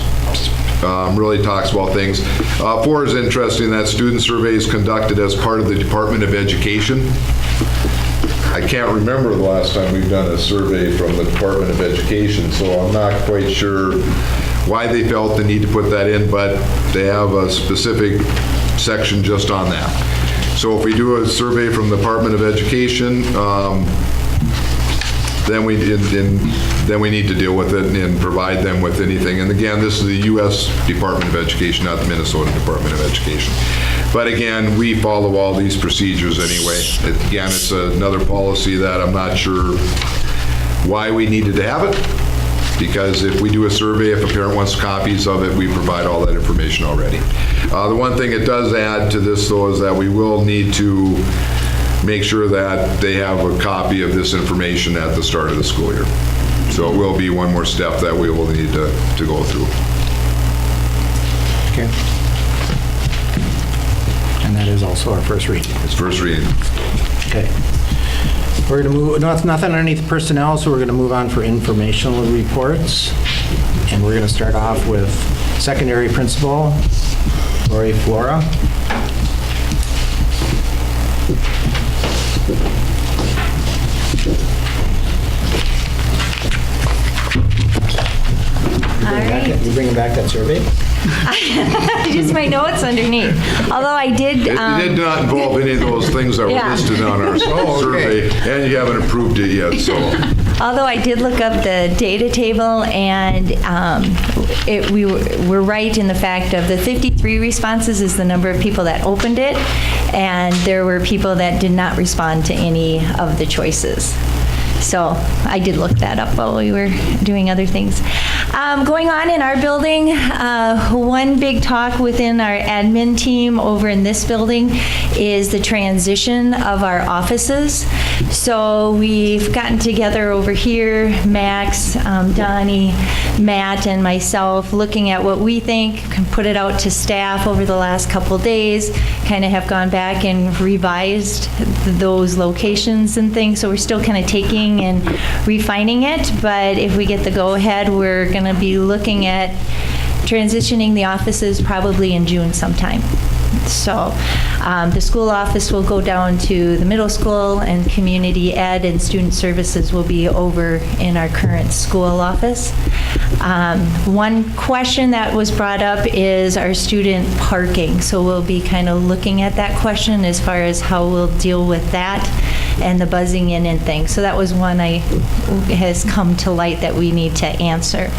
really talks about things. 4 is interesting, that student survey is conducted as part of the Department of Education. I can't remember the last time we've done a survey from the Department of Education, so I'm not quite sure why they felt the need to put that in, but they have a specific section just on that. So if we do a survey from the Department of Education, then we need to deal with it and provide them with anything. And again, this is the U.S. Department of Education, not the Minnesota Department of Education. But again, we follow all these procedures anyway. Again, it's another policy that I'm not sure why we needed to have it, because if we do a survey, if a parent wants copies of it, we provide all that information already. The one thing it does add to this, though, is that we will need to make sure that they have a copy of this information at the start of the school year. So it will be one more step that we will need to go through. Okay. And that is also our first reading. It's first reading. Okay. We're going to move, no, it's nothing underneath personnel, so we're going to move on for informational reports. And we're going to start off with secondary principal, Lori Flora. You bringing back that survey? Just my notes underneath. Although I did. It did not involve any of those things that were Yeah. listed on our survey, and you haven't approved it yet, so. Although I did look up the data table, and we were right in the fact of the 53 responses is the number of people that opened it, and there were people that did not respond to any of the choices. So I did look that up while we were doing other things. Going on in our building, one big talk within our admin team over in this building is the transition of our offices. So we've gotten together over here, Max, Donnie, Matt, and myself, looking at what we think, can put it out to staff over the last couple days, kind of have gone back and revised those locations and things. So we're still kind of taking and refining it, but if we get the go-ahead, we're going to be looking at transitioning the offices probably in June sometime. So the school office will go down to the middle school, and community ed and student services will be over in our current school office. One question that was brought up is our student parking. So we'll be kind of looking at that question as far as how we'll deal with that and the buzzing in and things. So that was one has come to light that we need to answer.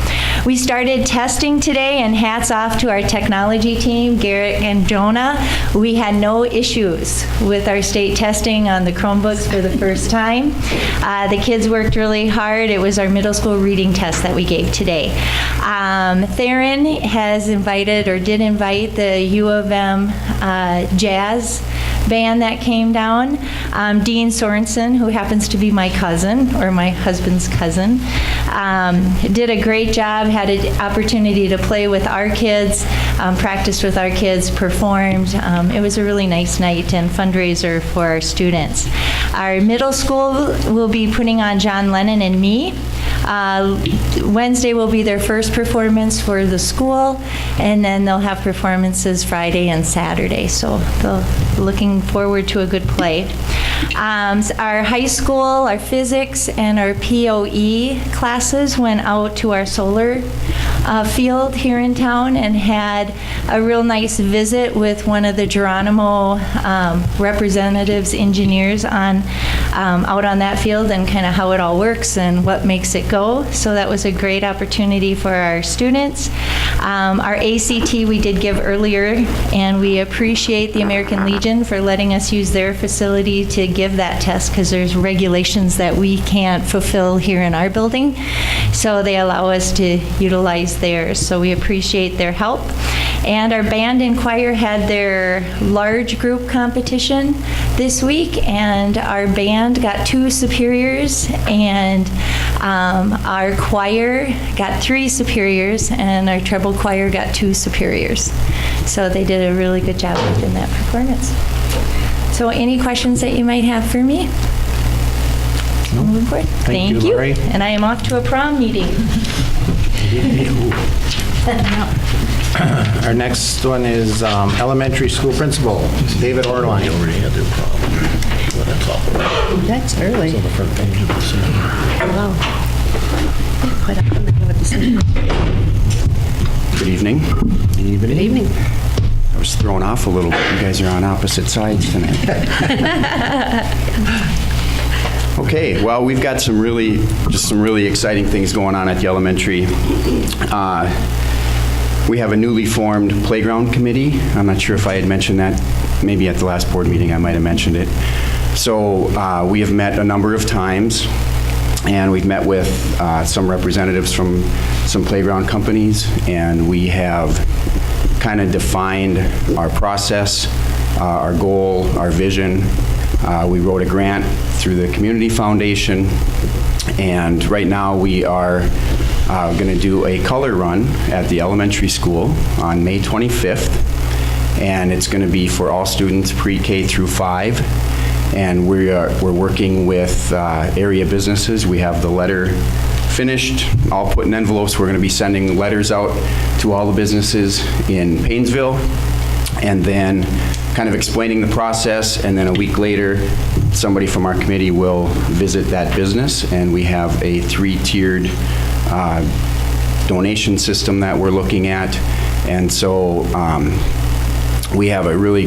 We started testing today, and hats off to our technology team, Garrett and Jonah. We had no issues with our state testing on the Chromebooks for the first time. The kids worked really hard. It was our middle school reading test that we gave today. Theron has invited, or did invite, the U of M jazz band that came down. Dean Sorensen, who happens to be my cousin, or my husband's cousin, did a great job, had an opportunity to play with our kids, practiced with our kids, performed. It was a really nice night and fundraiser for our students. Our middle school will be putting on John Lennon and Me. Wednesday will be their first performance for the school, and then they'll have performances Friday and Saturday, so they're looking forward to a good play. Our high school, our physics, and our POE classes went out to our solar field here in town and had a real nice visit with one of the Geronimo representatives, engineers out on that field, and kind of how it all works and what makes it go. So that was a great opportunity for our students. Our ACT we did give earlier, and we appreciate the American Legion for letting us use their facility to give that test, because there's regulations that we can't fulfill here in our building. So they allow us to utilize theirs. So we appreciate their help. And our band and choir had their large group competition this week, and our band got 2 superiors, and our choir got 3 superiors, and our treble choir got 2 superiors. So they did a really good job within that performance. So any questions that you might have for me? Moving forward. Thank you, Lori. And I am off to a prom meeting. Our next one is elementary school principal, David Orline. They already had their problem. Well, that's awful. That's early. It's on the front page of the Sun. Wow. Quite often they have a decision. Good evening. Good evening. I was thrown off a little bit. You guys are on opposite sides tonight. Okay, well, we've got some really exciting things going on at the elementary. We have a newly formed playground committee. I'm not sure if I had mentioned that. Maybe at the last board meeting I might have mentioned it. So we have met a number of times, and we've met with some representatives from some playground companies, and we have kind of defined our process, our goal, our vision. We wrote a grant through the Community Foundation, and right now we are going to do a color run at the elementary school on May 25th, and it's going to be for all students pre-K through 5, and we're working with area businesses. We have the letter finished, all put in envelopes. We're going to be sending letters out to all the businesses in Paynesville, and then kind of explaining the process, and then a week later, somebody from our committee will visit that business, and we have a 3-tiered donation system that we're looking at. And so we have a really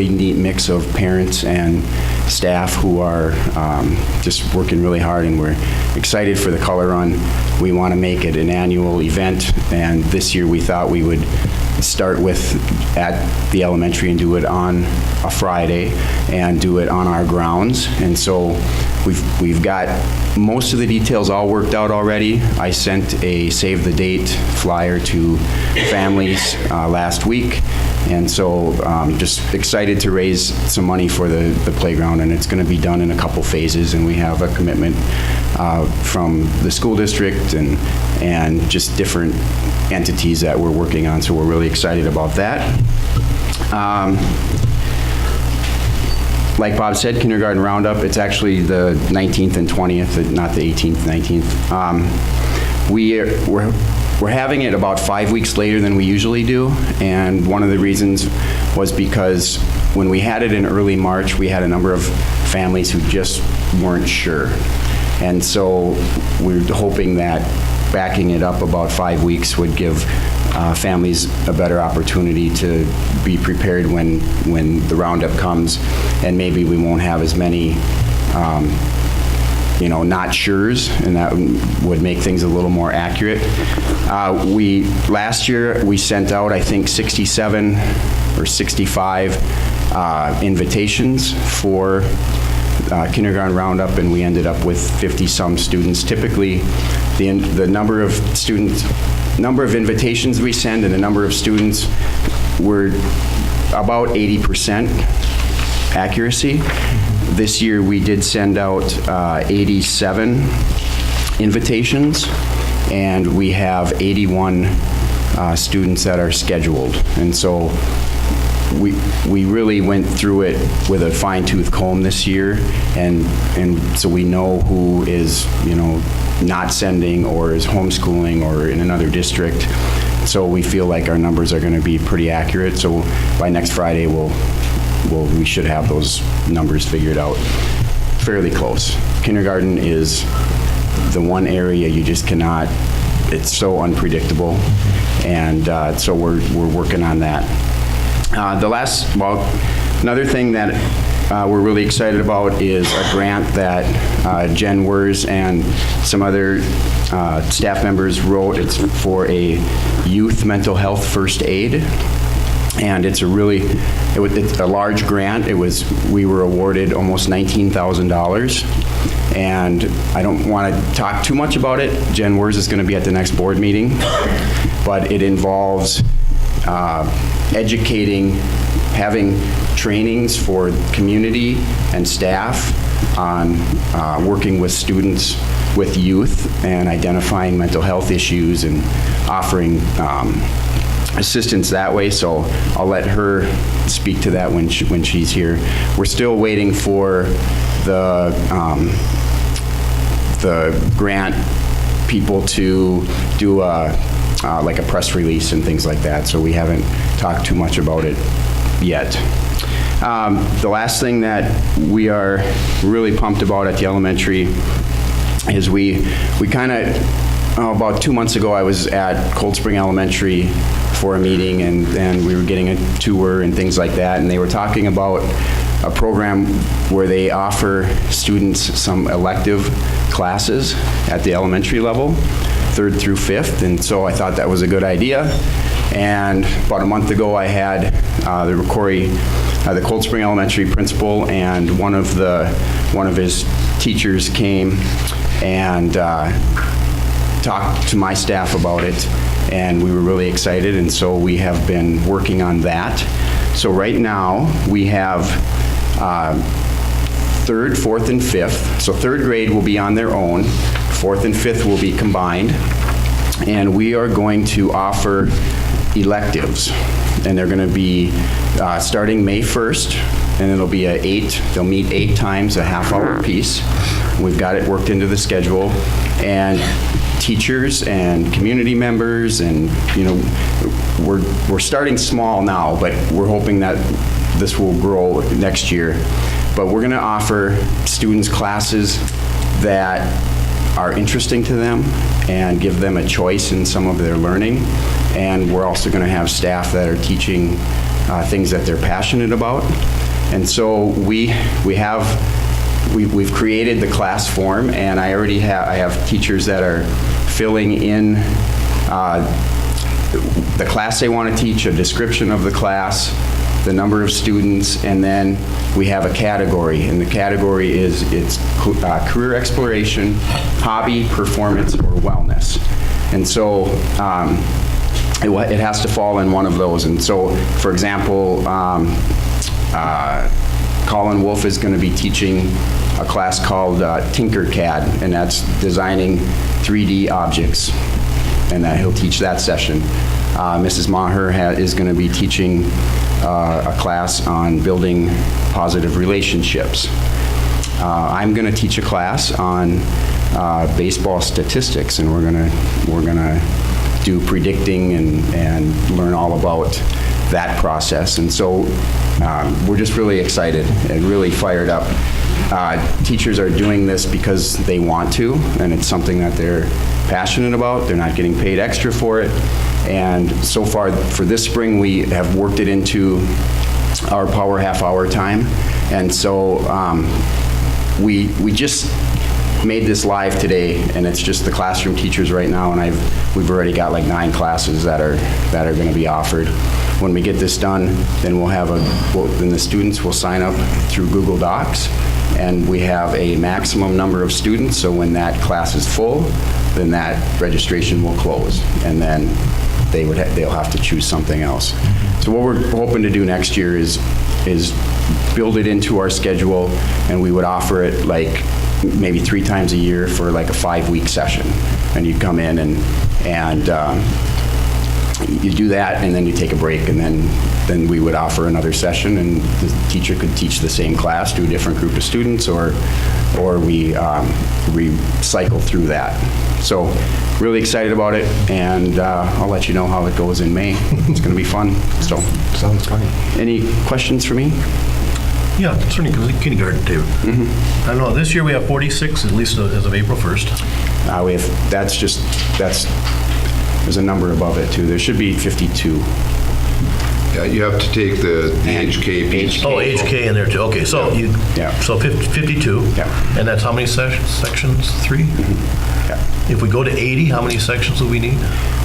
neat mix of parents and staff who are just working really hard, and we're excited for the color run. We want to make it an annual event, and this year we thought we would start with at the elementary and do it on a Friday and do it on our grounds. And so we've got most of the details all worked out already. I sent a save the date flyer to families last week, and so just excited to raise some money for the playground, and it's going to be done in a couple phases, and we have a commitment from the school district and just different entities that we're working on, so we're really excited about that. Like Bob said, kindergarten roundup, it's actually the 19th and 20th, not the 18th, 19th. We're having it about 5 weeks later than we usually do, and one of the reasons was because when we had it in early March, we had a number of families who just weren't sure. And so we're hoping that backing it up about 5 weeks would give families a better opportunity to be prepared when the roundup comes, and maybe we won't have as many not sures, and that would make things a little more accurate. Last year, we sent out, I think, 67 or 65 invitations for kindergarten roundup, and we ended up with 50-some students. Typically, the number of invitations we send and the number of students were about 80% accuracy. This year, we did send out 87 invitations, and we have 81 students that are scheduled. And so we really went through it with a fine-tooth comb this year, and so we know who is, not sending or is homeschooling or in another district. So we feel like our numbers are going to be pretty accurate. So by next Friday, we should have those numbers figured out fairly close. Kindergarten is the one area you just cannot, it's so unpredictable, and so we're working on that. Another thing that we're really excited about is a grant that Jen Wers and some other staff members wrote. It's for a youth mental health first aid. And it's a large grant. We were awarded almost $19,000. And I don't want to talk too much about it. Jen Wers is going to be at the next board meeting. But it involves educating, having trainings for community and staff on working with students, with youth, and identifying mental health issues and offering assistance that way. So I'll let her speak to that when she's here. We're still waiting for the grant people to do like a press release and things like that. So we haven't talked too much about it yet. The last thing that we are really pumped about at the elementary is we kind of, about 2 months ago, I was at Cold Spring Elementary for a meeting, and we were getting a tour and things like that, and they were talking about a program where they offer students some elective classes at the elementary level, 3rd through 5th, and so I thought that was a good idea. And about a month ago, I had the Cold Spring Elementary principal and one of his teachers came and talked to my staff about it, and we were really excited, and so we have been working on that. So right now, we have 3rd, 4th, and 5th. So 3rd grade will be on their own, 4th and 5th will be combined, and we are going to offer electives, and they're going to be starting May 1st, and it'll be they'll meet 8 times, a half-hour piece. We've got it worked into the schedule, and teachers and community members, and we're starting small now, but we're hoping that this will grow next year. But we're going to offer students classes that are interesting to them and give them a choice in some of their learning. And we're also going to have staff that are teaching things that they're passionate about. And so we've created the class form, and I have teachers that are filling in the class they want to teach, a description of the class, the number of students, and then we have a category, and the category is career exploration, hobby, performance, or wellness. And so it has to fall in one of those. And so, for example, Colin Wolf is going to be teaching a class called Tinkercad, and that's designing 3D objects, and that he'll teach that session. Mrs. Maher is going to be teaching a class on building positive relationships. I'm going to teach a class on baseball statistics, and we're going to do predicting and learn all about that process. And so we're just really excited and really fired up. Teachers are doing this because they want to, and it's something that they're passionate about. They're not getting paid extra for it. And so far for this spring, we have worked it into our power half-hour time. And so we just made this live today, and it's just the classroom teachers right now, and we've already got like 9 classes that are going to be offered. When we get this done, then then the students will sign up through Google Docs, and we have a maximum number of students, so when that class is full, then that registration will close, and then they'll have to choose something else. So what we're hoping to do next year is build it into our schedule, and we would offer it like maybe 3 times a year for like a 5-week session. And you come in and you do that, and then you take a break, and then we would offer another session, and the teacher could teach the same class to a different group of students, or we cycle through that. So really excited about it, and I'll let you know how it goes in May. It's going to be fun. So Sounds fun. any questions for me? Yeah, certainly kindergarten, David. I don't know, this year we have 46, at least as of April 1st. We have, there's a number above it too. There should be 52. Yeah, you have to take the HK piece. Oh, HK in there too, okay, so so 52. Yeah. And that's how many sections? 3? Yeah. If we go to 80, how many sections do we need?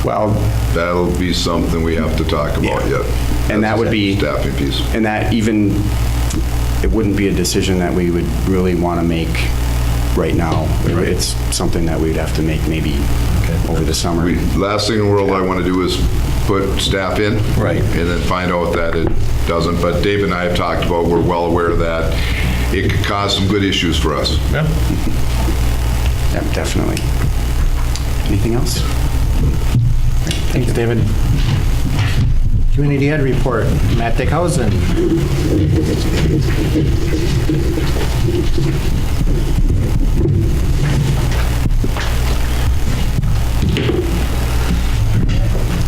Well, That'll be something we have to talk about yet. and that would be, Staffing piece. and that even, it wouldn't be a decision that we would really want to make right now. It's something that we'd have to make maybe over the summer. Last thing in the world I want to do is put staff in. Right. And then find out that it doesn't. But Dave and I have talked about, we're well aware of that. It could cause some good issues for us. Yeah. Yeah, definitely. Anything else? Thanks, David. Community Ed report, Matt Dickhausen.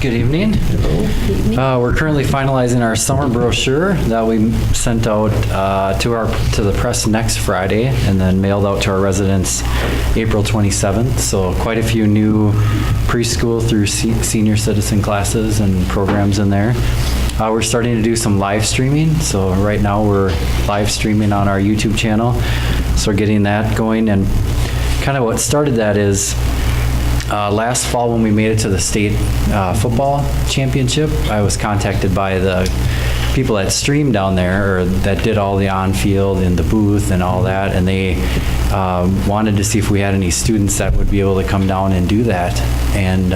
Good evening. We're currently finalizing our summer brochure that we sent out to the press next Friday and then mailed out to our residents April 27th. So quite a few new preschool through senior citizen classes and programs in there. We're starting to do some live streaming. So right now we're live streaming on our YouTube channel. So we're getting that going, and kind of what started that is last fall when we made it to the state football championship, I was contacted by the people that streamed down there, or that did all the on-field in the booth and all that, and they wanted to see if we had any students that would be able to come down and do that. And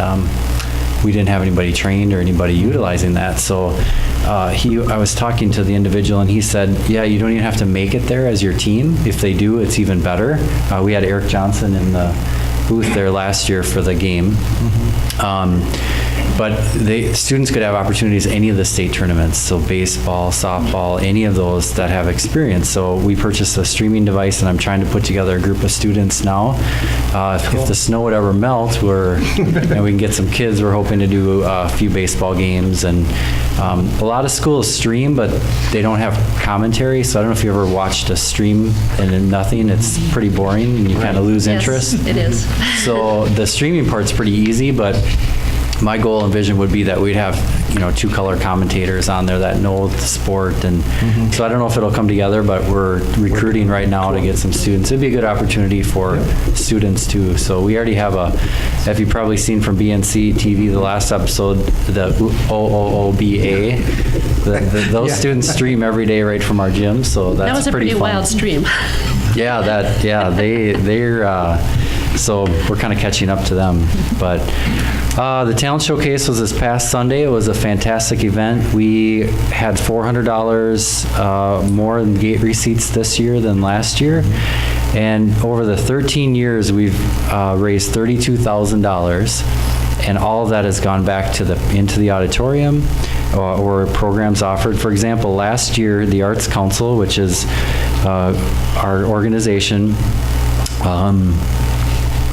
we didn't have anybody trained or anybody utilizing that. So I was talking to the individual, and he said, yeah, you don't even have to make it there as your team. If they do, it's even better. We had Eric Johnson in the booth there last year for the game. But students could have opportunities any of the state tournaments, so baseball, softball, any of those that have experience. So we purchased a streaming device, and I'm trying to put together a group of students now. If the snow would ever melt, and we can get some kids, we're hoping to do a few baseball games. And a lot of schools stream, but they don't have commentary. So I don't know if you ever watched a stream and then nothing. It's pretty boring, and you kind of lose interest. Yes, it is. So the streaming part's pretty easy, but my goal and vision would be that we'd have, 2 color commentators on there that know the sport. And so I don't know if it'll come together, but we're recruiting right now to get some students. It'd be a good opportunity for students too. So we already have have you probably seen from BNC TV, the last episode, the OOOBA, those students stream every day right from our gym. So that's That was a pretty pretty fun. wild stream. They're so we're kind of catching up to them. But the talent showcase was this past Sunday. It was a fantastic event. We had $400 more in gate receipts this year than last year. And over the 13 years, we've raised $32,000. And all of that has gone back into the auditorium or programs offered. For example, last year, the Arts Council, which is our organization,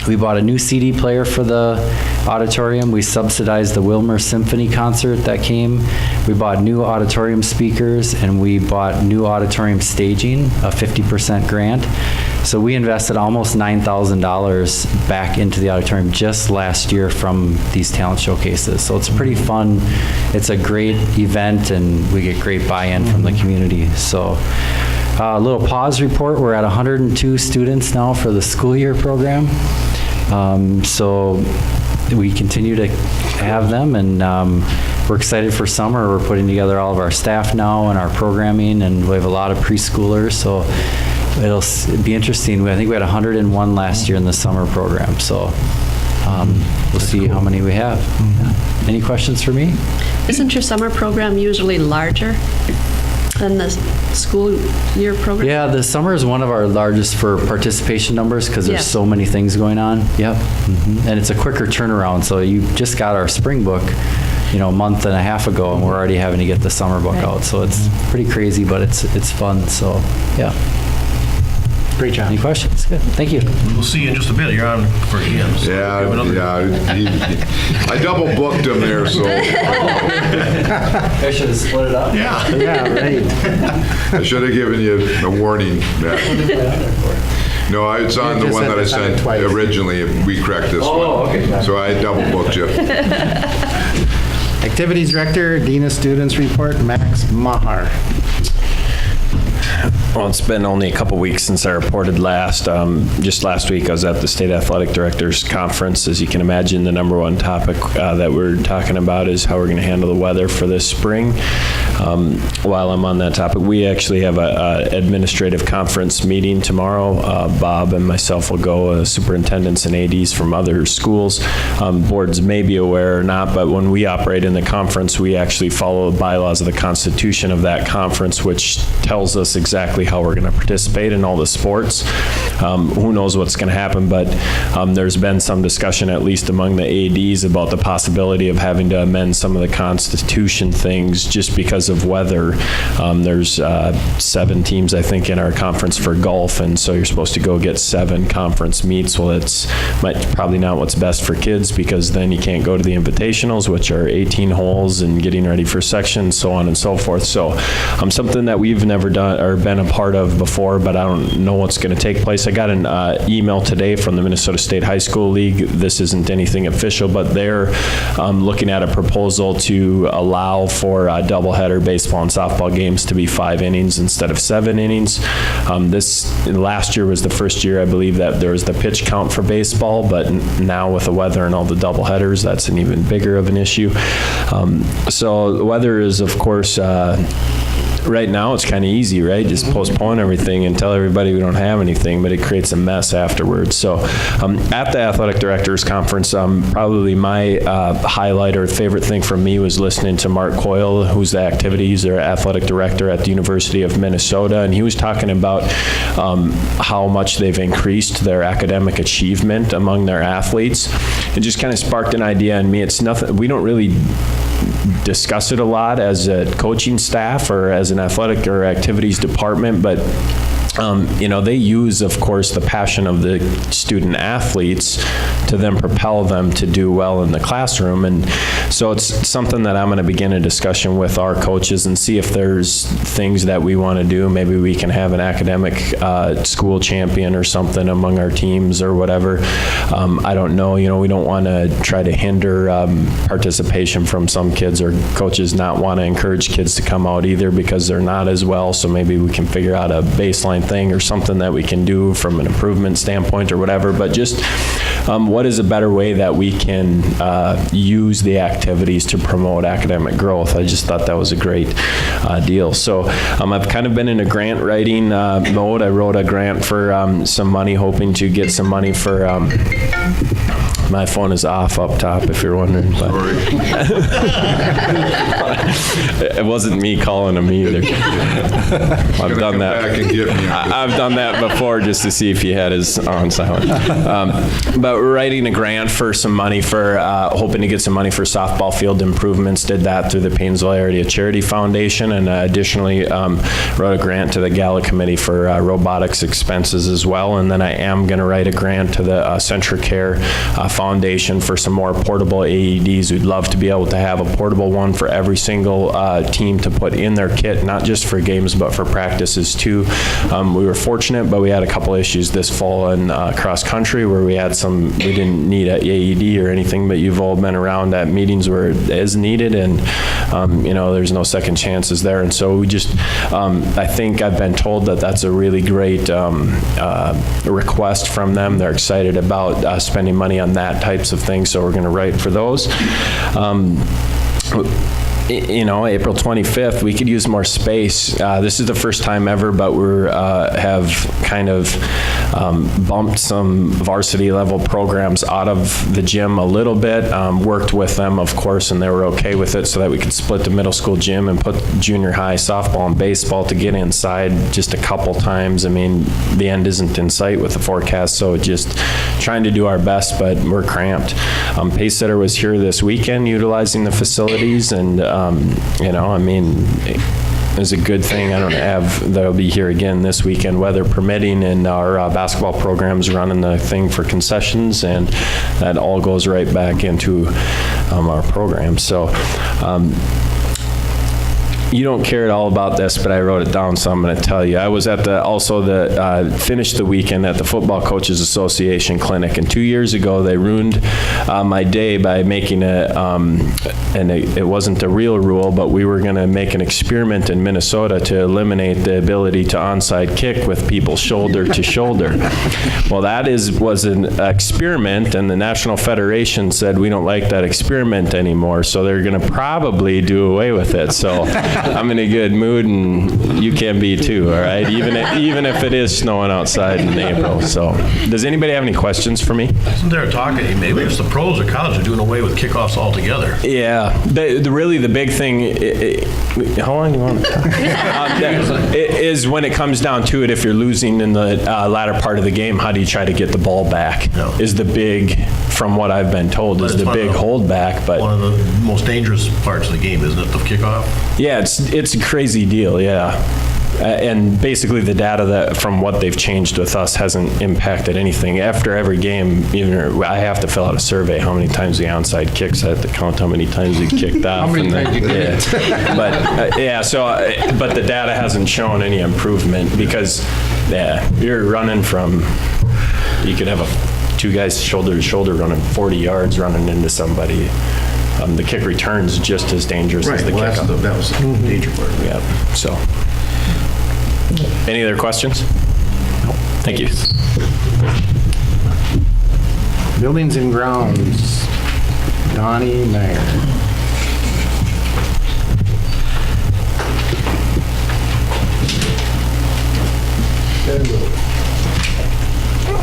We bought a new CD player for the auditorium. We subsidized the Wilmer Symphony concert that came. We bought new auditorium speakers, and we bought new auditorium staging, a 50% grant. So we invested almost $9,000 back into the auditorium just last year from these talent showcases. So it's pretty fun. It's a great event, and we get great buy-in from the community. So a little pause report. We're at 102 students now for the school year program. So we continue to have them, and we're excited for summer. We're putting together all of our staff now and our programming, and we have a lot of preschoolers. So it'll be interesting. I think we had 101 last year in the summer program. So we'll see how many we have. Any questions for me? Isn't your summer program usually larger than the school year program? Yeah, the summer is one of our largest for participation numbers because there's Yes. so many things going on. Yep. And it's a quicker turnaround. So you just got our spring book, a month and a half ago, and we're already having to get the summer book out. So it's pretty crazy, but it's fun. So yeah. Great job. Any questions? Good. Thank you. We'll see you in just a bit. You're on for again. So Yeah, we have another- I double booked him there, so I should have split it up. Yeah. Yeah, right. I should have given you a warning. No, it's on You the just one had that I to sign it sent twice. originally. We correct this one. Oh, okay. So I double booked you. Activities Director, Dean of Students Report, Max Maher. Well, it's been only a couple weeks since I reported last. Just last week, I was at the State Athletic Directors Conference. As you can imagine, the number one topic that we're talking about is how we're going to handle the weather for this spring. While I'm on that topic, we actually have a administrative conference meeting tomorrow. Bob and myself will go, superintendents and ADs from other schools. Boards may be aware or not, but when we operate in the conference, we actually follow the bylaws of the Constitution of that conference, which tells us exactly how we're going to participate in all the sports. Who knows what's going to happen, but there's been some discussion, at least among the ADs, about the possibility of having to amend some of the Constitution things just because of weather. There's 7 teams, I think, in our conference for golf, and so you're supposed to go get 7 conference meets. Well, it's probably not what's best for kids, because then you can't go to the invitationals, which are 18 holes, and getting ready for sections, so on and so forth. So something that we've never done or been a part of before, but I don't know what's going to take place. I got an email today from the Minnesota State High School League. This isn't anything official, but they're looking at a proposal to allow for doubleheader baseball and softball games to be 5 innings instead of 7 innings. Last year was the first year, I believe, that there was the pitch count for baseball, but now with the weather and all the doubleheaders, that's an even bigger of an issue. So the weather is, of course, right now it's kind of easy, right? Just postpone everything and tell everybody we don't have anything, but it creates a mess afterwards. So at the Athletic Directors Conference, probably my highlight or favorite thing for me was listening to Mark Coyle, who's the activities or athletic director at the University of Minnesota, and he was talking about how much they've increased their academic achievement among their athletes. It just kind of sparked an idea in me. It's nothing, we don't really discuss it a lot as a coaching staff or as an athletic or activities department, but they use, of course, the passion of the student athletes to then propel them to do well in the classroom. And so it's something that I'm going to begin a discussion with our coaches and see if there's things that we want to do. Maybe we can have an academic school champion or something among our teams or whatever. I don't know. We don't want to try to hinder participation from some kids, or coaches not want to encourage kids to come out either because they're not as well. So maybe we can figure out a baseline thing or something that we can do from an improvement standpoint or whatever. But just what is a better way that we can use the activities to promote academic growth? I just thought that was a great deal. So I've kind of been in a grant writing mode. I wrote a grant for some money, hoping to get some money for My phone is off up top, if you're wondering. But it wasn't me calling him either. I've done that. Back and get me on I've done that before just to see if he had his on silent. But we're writing a grant for some money for, hoping to get some money for softball field improvements. Did that through the Paynesville Area Charity Foundation, and additionally wrote a grant to the Gala Committee for robotics expenses as well. And then I am going to write a grant to the CentraCare Foundation for some more portable AEDs. We'd love to be able to have a portable one for every single team to put in their kit, not just for games, but for practices too. We were fortunate, but we had a couple issues this fall in cross country where we didn't need an AED or anything, but you've all been around at meetings where it is needed, and there's no second chances there. And so we just, I think I've been told that that's a really great request from them. They're excited about spending money on that types of things, so we're going to write for those. April 25th, we could use more space. This is the first time ever, but we have kind of bumped some varsity level programs out of the gym a little bit, worked with them, of course, and they were okay with it so that we could split the middle school gym and put junior high softball and baseball to get inside just a couple times. I mean, the end isn't in sight with the forecast, so just trying to do our best, but we're cramped. Pace Setter was here this weekend utilizing the facilities, and it's a good thing. They'll be here again this weekend, weather permitting, and our basketball program's running the thing for concessions, and that all goes right back into our program. So, you don't care at all about this, but I wrote it down, so I'm going to tell you. I was at finished the weekend at the Football Coaches Association Clinic, and 2 years ago they ruined my day by making it wasn't a real rule, but we were going to make an experiment in Minnesota to eliminate the ability to onside kick with people shoulder to shoulder. Well, that was an experiment, and the National Federation said we don't like that experiment anymore, so they're going to probably do away with it. So I'm in a good mood, and you can be too, all right? Even if it is snowing outside in April. So, does anybody have any questions for me? Isn't there a talk that maybe it's the pros or college are doing away with kickoffs altogether? Yeah. Really the big thing, how long do you want to talk? Is when it comes down to it, if you're losing in the latter part of the game, how do you try to get the ball back? No. Is the big, from what I've been told, is the big holdback. But one of the most dangerous parts of the game, isn't it, the kickoff? Yeah, it's a crazy deal, yeah. And basically the data from what they've changed with us hasn't impacted anything. After every game, I have to fill out a survey how many times the onside kicks. I have to count how many times he kicked off. How many times you did it? But the data hasn't shown any improvement because, you're running from, you could have two guys shoulder to shoulder running 40 yards running into somebody. The kick return's just as dangerous as the kickoff. That was the danger part. Yeah, so. Any other questions? No. Thank you. Buildings and Grounds, Donnie Mayer.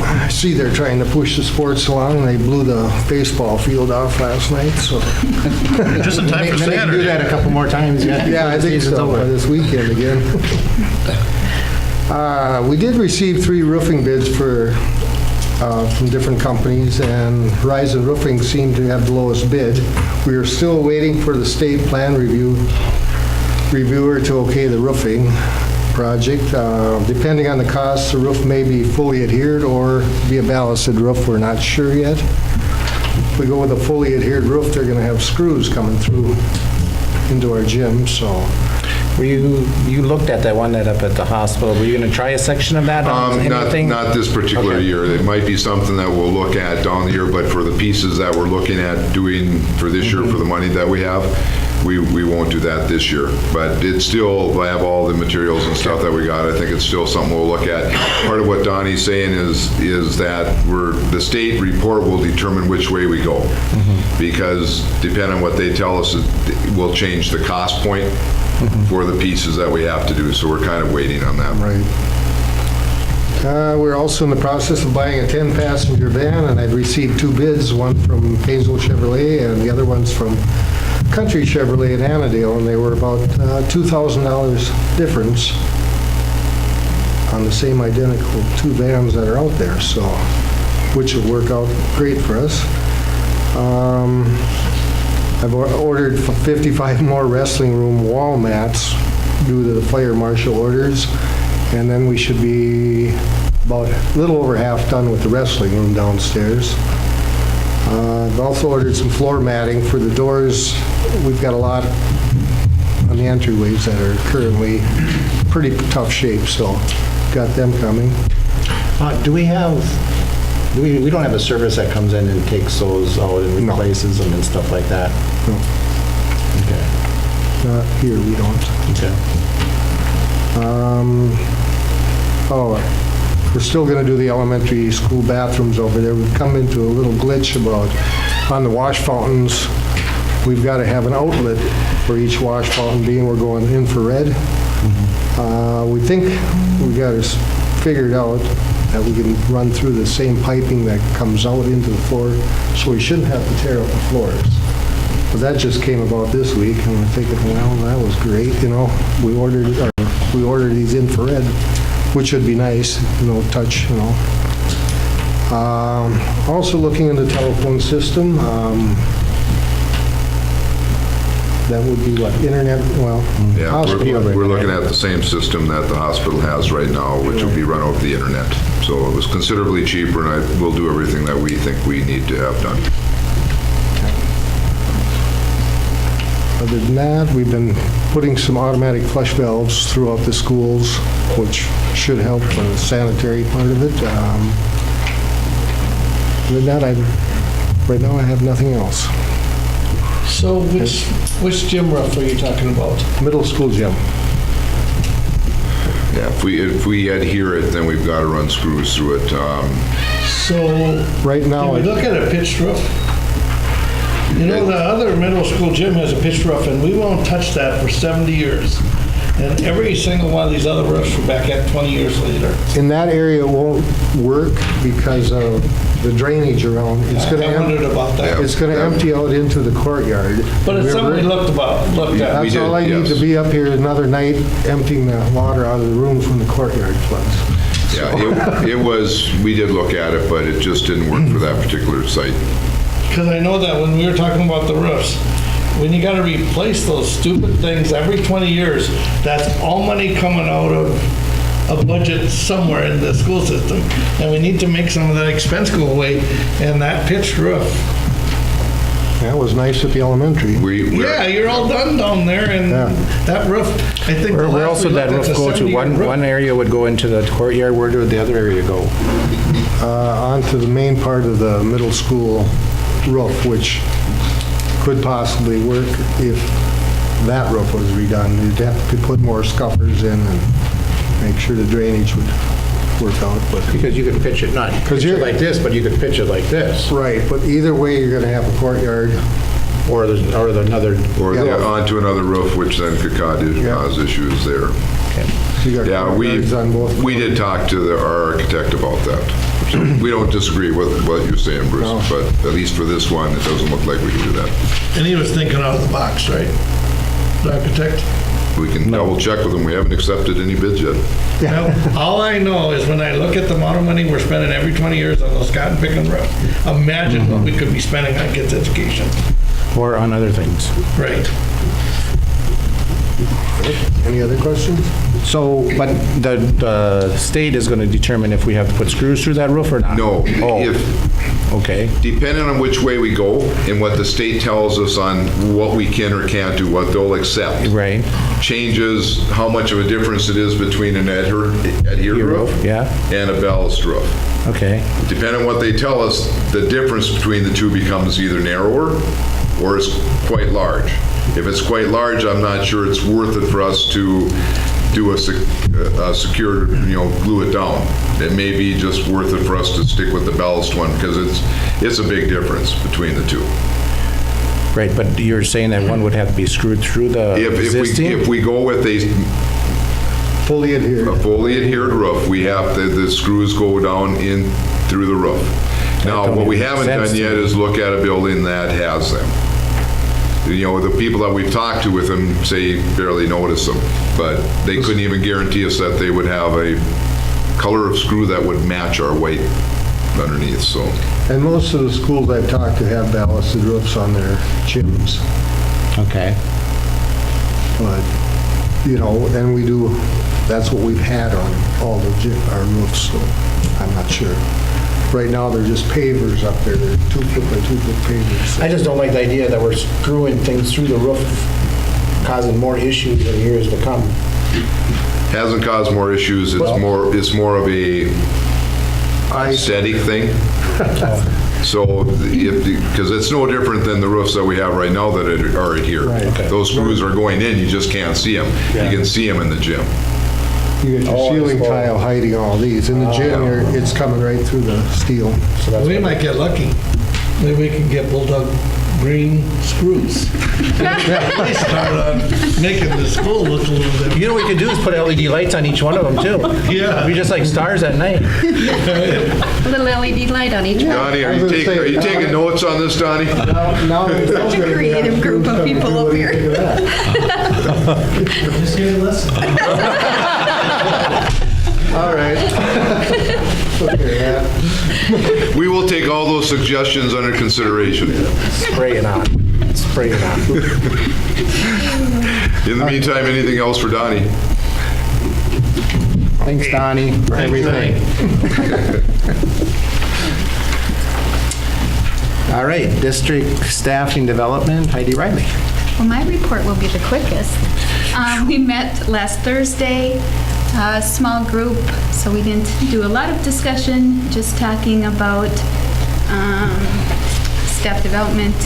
I see they're trying to push the sports along. They blew the baseball field off last night, so. Just in time for They can do Saturday. that a couple more times. Yeah, I think so, this weekend again. We did receive 3 roofing bids from different companies, and Horizon Roofing seemed to have the lowest bid. We are still waiting for the state plan reviewer to okay the roofing project. Depending on the cost, the roof may be fully adhered or be a ballasted roof. We're not sure yet. If we go with a fully adhered roof, they're going to have screws coming through into our gym, so. You looked at that one up at the hospital. Were you going to try a section of that? Not this particular year. It might be something that we'll look at down the year, but for the pieces that we're looking at doing for this year, for the money that we have, we won't do that this year. But it's still, I have all the materials and stuff that we got. I think it's still something we'll look at. Part of what Donnie's saying is that the state report will determine which way we go. Because depending on what they tell us, it will change the cost point for the pieces that we have to do. So we're kind of waiting on that. Right. We're also in the process of buying a 10-passenger van, and I'd received 2 bids, one from Paynesville Chevrolet and the other one's from Country Chevrolet in Annandale, and they were about $2,000 difference on the same identical 2 vans that are out there, so, which will work out great for us. I've ordered 55 more wrestling room wall mats due to the fire marshal orders, and then we should be about a little over half done with the wrestling room downstairs. I've also ordered some floor matting for the doors. We've got a lot on the entryways that are currently pretty tough shape, so got them coming. We don't have a service that comes in and takes those out and replaces them and stuff like that? No. Okay. Not here, we don't. Okay. We're still going to do the elementary school bathrooms over there. We've come into a little glitch about, on the wash fountains, we've got to have an outlet for each wash fountain, being we're going infrared. We think we got it figured out that we can run through the same piping that comes out into the floor, so we shouldn't have to tear up the floors. But that just came about this week, and we're thinking, well, that was great, you know. We ordered these infrared, which would be nice, touch, Also looking in the telephone system, that would be what, internet, Yeah, hospital. we're looking at the same system that the hospital has right now, which will be run over the internet. So it was considerably cheaper, and we'll do everything that we think we need to have done. Other than that, we've been putting some automatic flush valves throughout the schools, which should help for the sanitary part of it. Other than that, right now I have nothing else. So which gym roof are you talking about? Middle school gym. Yeah, if we adhere it, then we've got to run screws through it. So right now, can we look at a pitched roof? The other middle school gym has a pitched roof, and we won't touch that for 70 years. And every single one of these other roofs we're back at 20 years later. in that area it won't work because of the drainage around. It's going I wondered about that. It's going to empty out into the courtyard. But it's something we looked at. That's all I need to be up here another night emptying the water out of the rooms when the courtyard floods. Yeah, we did look at it, but it just didn't work for that particular site. Because I know that when we were talking about the roofs, when you got to replace those stupid things every 20 years, that's all money coming out of a budget somewhere in the school system. And we need to make some of that expense go away. And that pitched roof. That was nice at the elementary. Yeah, you're all done down there, and that roof, I think. Where else would that roof go to? One area would go into the courtyard. Where would the other area go? Onto the main part of the middle school roof, which could possibly work if that roof was redone. You'd have to put more scuppers in and make sure the drainage would work out. But Because you could pitch it, not pitch it like this, but you could pitch it like this. right, but either way, you're going to have a courtyard. Or another. Or onto another roof, which then could cause issues there. Yeah, we did talk to our architect about that. So we don't disagree with what you're saying, Bruce, but at least for this one, it doesn't look like we can do that. And he was thinking out of the box, right? The architect? We can double check with them. We haven't accepted any bids yet. Well, all I know is when I look at the amount of money we're spending every 20 years on those cotton picking roofs, imagine what we could be spending on kids' education. Or on other things. Right. Any other questions? So, but the state is going to determine if we have to put screws through that roof or not? No. Okay. Depending on which way we go and what the state tells us on what we can or can't do, what they'll accept. Right. Changes how much of a difference it is between an adhered roof and a ballast roof. Okay. Depending on what they tell us, the difference between the two becomes either narrower or it's quite large. If it's quite large, I'm not sure it's worth it for us to do a secure, glue it down. It may be just worth it for us to stick with the ballast one because it's a big difference between the two. Right, but you're saying that one would have to be screwed through the existing? If we go with Fully adhered. A fully adhered roof. We have, the screws go down in through the roof. Now, what we haven't done yet is look at a building that has them. You know, the people that we've talked to with them say barely notice them, but they couldn't even guarantee us that they would have a color of screw that would match our white underneath, so. And most of the schools I've talked to have ballasted roofs on their gyms. Okay. But, you know, and we do, that's what we've had on all our roofs, so I'm not sure. Right now, they're just pavers up there. They're 2 foot by 2 foot pavers. I just don't like the idea that we're screwing things through the roof, causing more issues in years to come. Hasn't caused more issues, it's more of a aesthetic thing. So, because it's no different than the roofs that we have right now that are adhered. Right, okay. Those screws are going in, you just can't see them. Yeah. You can see them in the gym. You got your ceiling tile hiding all these. In the gym, it's coming right through the steel. We might get lucky. Maybe we can get Bulldog green screws. They start on making the school look a little different. You know what we could do is put LED lights on each one of them, too. Yeah. It'd be just like stars at night. A little LED light on each one. Donnie, are you taking notes on this, Donnie? Now Such a creative group of people up here. Just give it a listen. All right. We will take all those suggestions under consideration. Spray it on. Spray it on. In the meantime, anything else for Donnie? Thanks, Donnie, for everything. All right, district staffing development, Heidi Riley. Well, my report will be the quickest. We met last Thursday, a small group, so we didn't do a lot of discussion, just talking about staff development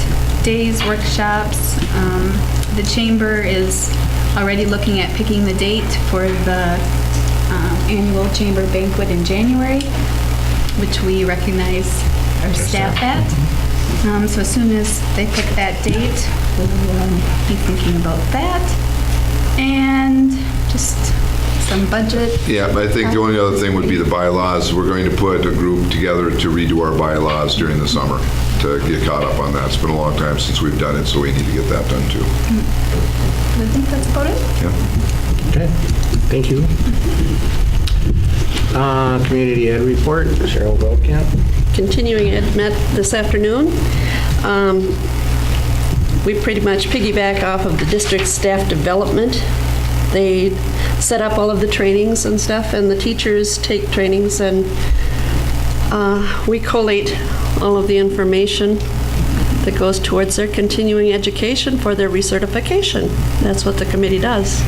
days, workshops. The chamber is already looking at picking the date for the annual chamber banquet in January, which we recognize our staff at. So as soon as they pick that date, we'll be thinking about that. And just some budget. Yeah, I think the only other thing would be the bylaws. We're going to put a group together to redo our bylaws during the summer to get caught up on that. It's been a long time since we've done it, so we need to get that done too. I think that's about it. Yeah. Okay, thank you. Community ed report, Cheryl Goldcamp. Continuing ed met this afternoon. We pretty much piggyback off of the district staff development. They set up all of the trainings and stuff, and the teachers take trainings, and we collate all of the information that goes towards their continuing education for their recertification. That's what the committee does.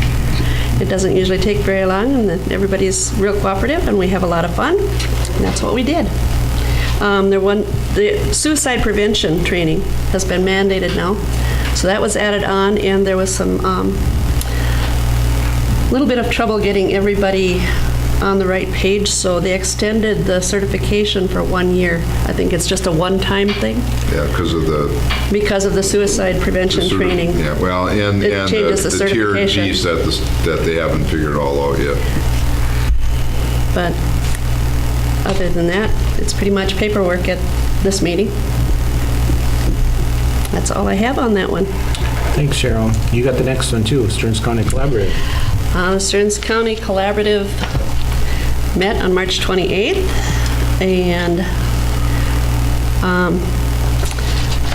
It doesn't usually take very long, and everybody's real cooperative, and we have a lot of fun, and that's what we did. The suicide prevention training has been mandated now, so that was added on, and there was some little bit of trouble getting everybody on the right page, so they extended the certification for 1 year. I think it's just a one-time thing. Yeah, because of the suicide prevention training. Yeah, well, and It changes the tiered certification. piece that they haven't figured all out yet. But other than that, it's pretty much paperwork at this meeting. That's all I have on that one. Thanks, Cheryl. You got the next one too, Stearns County Collaborative. Stearns County Collaborative met on March 28th, and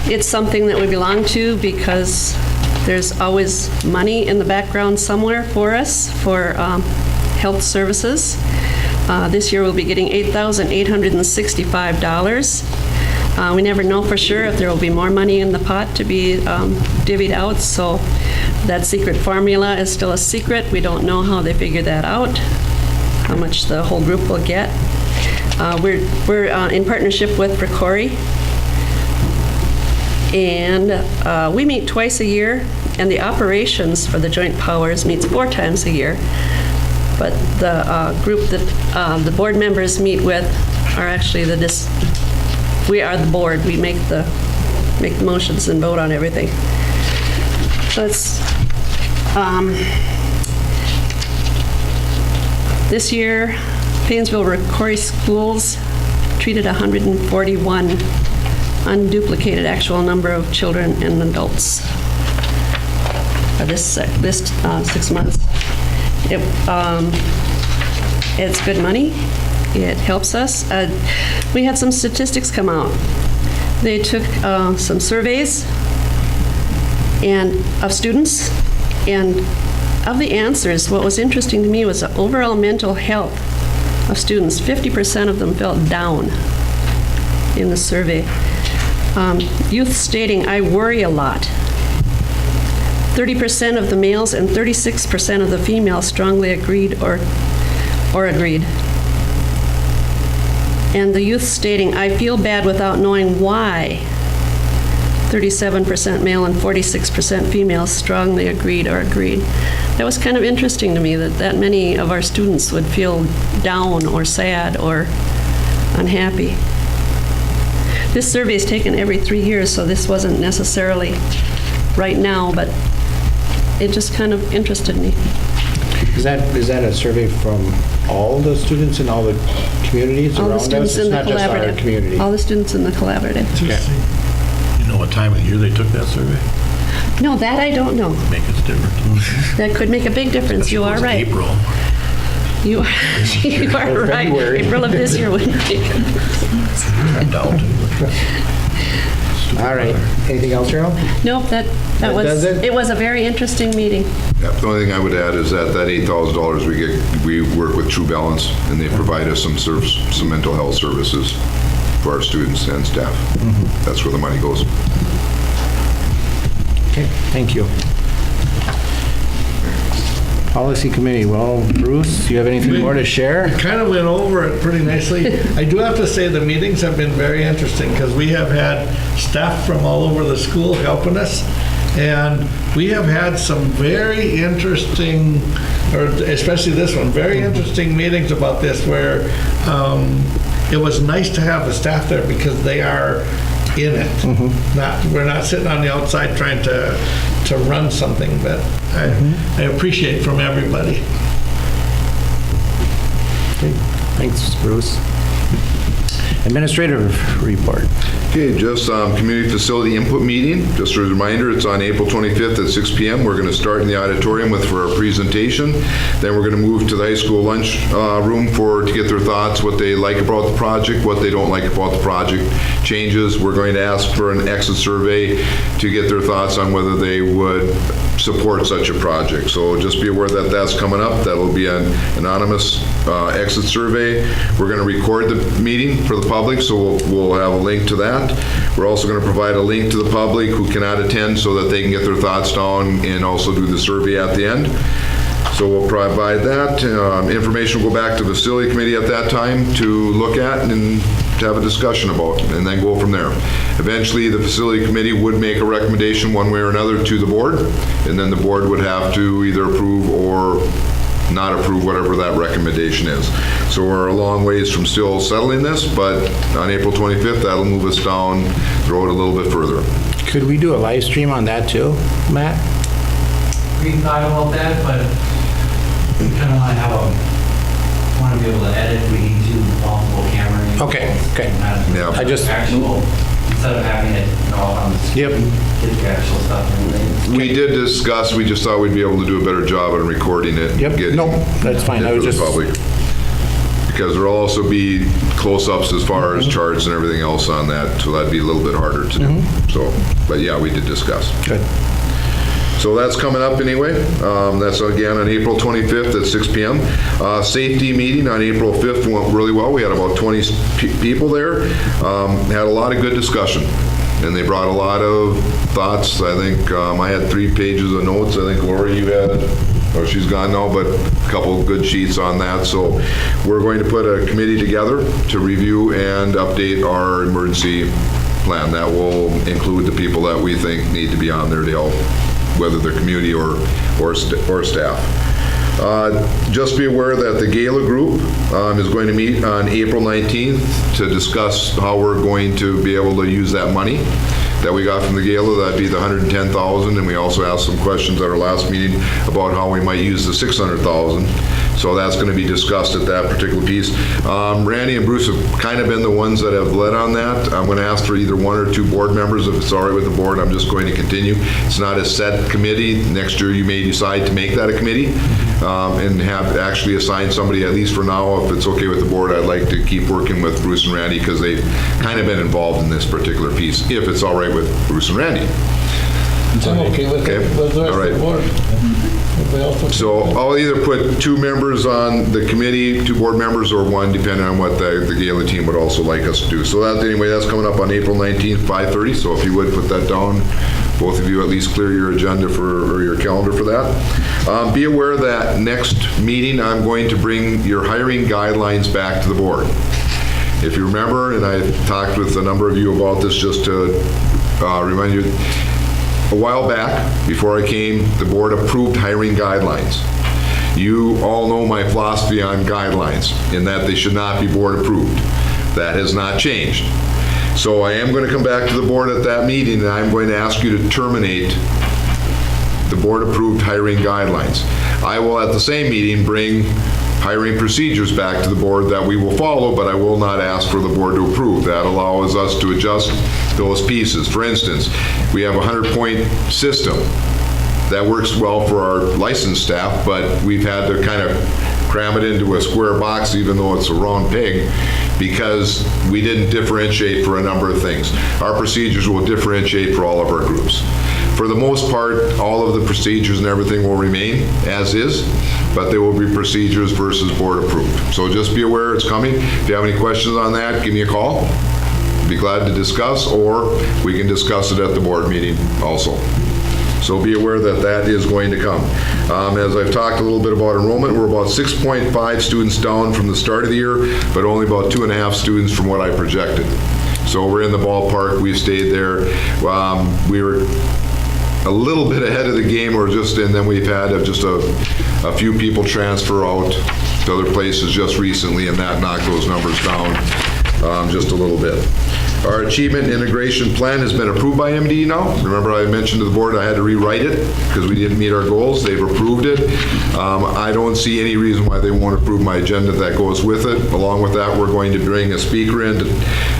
it's something that we belong to because there's always money in the background somewhere for us for health services. This year we'll be getting $8,865. We never know for sure if there will be more money in the pot to be divvied out, so that secret formula is still a secret. We don't know how they figure that out, how much the whole group will get. We're in partnership with Ricori, and we meet twice a year, and the operations for the Joint Powers meets 4 times a year. But the group that the board members meet with are actually we are the board. We make the motions and vote on everything. So it's This year, Paynesville Corey Schools treated 141 unduplicated actual number of children and adults for this 6 months. It's good money. It helps us. We had some statistics come out. They took some surveys of students, and of the answers, what was interesting to me was the overall mental health of students. 50% of them felt down in the survey. Youth stating, "I worry a lot." 30% of the males and 36% of the females strongly agreed or agreed. And the youth stating, "I feel bad without knowing why." 37% male and 46% female strongly agreed or agreed. That was kind of interesting to me that many of our students would feel down or sad or unhappy. This survey is taken every 3 years, so this wasn't necessarily right now, but it just kind of interested me. Is that a survey from all the students in all the communities All around the us? students in the It's not just our collaborative. community? All the students in the collaborative. Okay. You know what time of year they took that survey? No, that I don't know. Make it different. That could make a big difference. You are right. April. You are Or right. February. April of this year would make a I'm down to All right. Anything else, Cheryl? Nope, that That was, does it? it was a very interesting meeting. Yeah, the only thing I would add is that $8,000 we work with True Balance, and they provide us some mental health services for our students and staff. That's where the money goes. Okay, thank you. Policy Committee, well, Bruce, you have anything more to share? Kind of went over it pretty nicely. I do have to say the meetings have been very interesting because we have had staff from all over the school helping us. And we have had some very interesting, or especially this one, very interesting meetings about this where it was nice to have the staff there because they are in it. We're not sitting on the outside trying to run something, but I appreciate from everybody. Okay, thanks, Bruce. Administrative report. Okay, just community facility input meeting. Just a reminder, it's on April 25th at 6 p.m. We're going to start in the auditorium for our presentation. Then we're going to move to the high school lunch room to get their thoughts, what they like about the project, what they don't like about the project changes. We're going to ask for an exit survey to get their thoughts on whether they would support such a project. So just be aware that that's coming up. That'll be an anonymous exit survey. We're going to record the meeting for the public, so we'll have a link to that. We're also going to provide a link to the public who cannot attend so that they can get their thoughts down and also do the survey at the end. So we'll provide that. Information will go back to the facility committee at that time to look at and to have a discussion about, and then go from there. Eventually, the facility committee would make a recommendation one way or another to the board, and then the board would have to either approve or not approve whatever that recommendation is. So we're a long ways from still settling this, but on April 25th, that'll move us down the road a little bit further. Could we do a live stream on that too, Matt? We thought about that, but we kind of want to be able to edit. We need to multiple camera angles. Okay. Yeah. I just- Actual, instead of having it all on the screen, get the actual stuff and everything. We did discuss, we just thought we'd be able to do a better job on recording it. Yep. No, that's fine. I was For the just- public. Because there'll also be close-ups as far as charts and everything else on that, so that'd be a little bit harder to do. So, but yeah, we did discuss. Good. So that's coming up anyway. That's again on April 25th at 6 p.m. Safety meeting on April 5th went really well. We had about 20 people there. Had a lot of good discussion, and they brought a lot of thoughts. I think I had 3 pages of notes. I think Lori, you had, or she's gone now, but a couple of good sheets on that. So we're going to put a committee together to review and update our emergency plan. That will include the people that we think need to be on there to help, whether they're community or staff. Just be aware that the Gala group is going to meet on April 19th to discuss how we're going to be able to use that money that we got from the Gala. That'd be the $110,000, and we also asked some questions at our last meeting about how we might use the $600,000 So that's going to be discussed at that particular piece. Randy and Bruce have kind of been the ones that have led on that. I'm going to ask for either one or two board members. If it's all right with the board, I'm just going to continue. It's not a set committee. Next year, you may decide to make that a committee and have actually assign somebody, at least for now. If it's okay with the board, I'd like to keep working with Bruce and Randy because they've kind of been involved in this particular piece, if it's all right with Bruce and Randy. I'm okay with it, with the rest of the board. Everybody else okay? So I'll either put two members on the committee, two board members, or one, depending on what the Gala team would also like us to do. So that, anyway, that's coming up on April 19th, 5:30. So if you would put that down, both of you at least clear your agenda or your calendar for that. Be aware that next meeting, I'm going to bring your hiring guidelines back to the board. If you remember, and I talked with a number of you about this just to remind you, a while back, before I came, the board approved hiring guidelines. You all know my philosophy on guidelines, in that they should not be board approved. That has not changed. So I am going to come back to the board at that meeting, and I'm going to ask you to terminate the board-approved hiring guidelines. I will, at the same meeting, bring hiring procedures back to the board that we will follow, but I will not ask for the board to approve. That allows us to adjust those pieces. For instance, we have a 100-point system that works well for our licensed staff, but we've had to kind of cram it into a square box, even though it's a round peg, because we didn't differentiate for a number of things. Our procedures will differentiate for all of our groups. For the most part, all of the procedures and everything will remain as is, but there will be procedures versus board approved. So just be aware it's coming. If you have any questions on that, give me a call. Be glad to discuss, or we can discuss it at the board meeting also. So be aware that that is going to come. As I've talked a little bit about enrollment, we're about 6.5 students down from the start of the year, but only about 2.5 students from what I projected. So we're in the ballpark. We've stayed there. We were a little bit ahead of the game, and then we've had just a few people transfer out to other places just recently, and that knocked those numbers down just a little bit. Our achievement integration plan has been approved by MD now. Remember, I mentioned to the board I had to rewrite it because we didn't meet our goals. They've approved it. I don't see any reason why they won't approve my agenda that goes with it. Along with that, we're going to bring a speaker in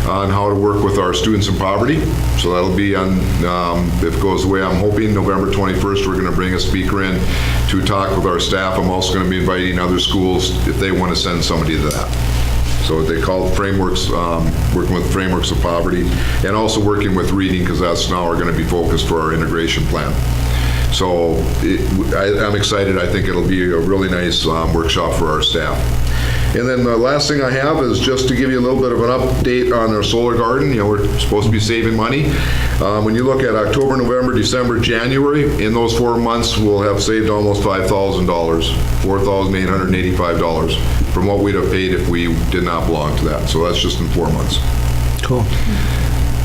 on how to work with our students in poverty. So that'll be on, if it goes the way I'm hoping, November 21st, we're going to bring a speaker in to talk with our staff. I'm also going to be inviting other schools if they want to send somebody to that. So they call it frameworks, working with frameworks of poverty, and also working with reading, because that's now are going to be focused for our integration plan. So I'm excited. I think it'll be a really nice workshop for our staff. And then the last thing I have is just to give you a little bit of an update on our solar garden. You know, we're supposed to be saving money. When you look at October, November, December, January, in those 4 months, we'll have saved almost $5,000, $4,885 from what we'd have paid if we did not belong to that. So that's just in 4 months. Cool.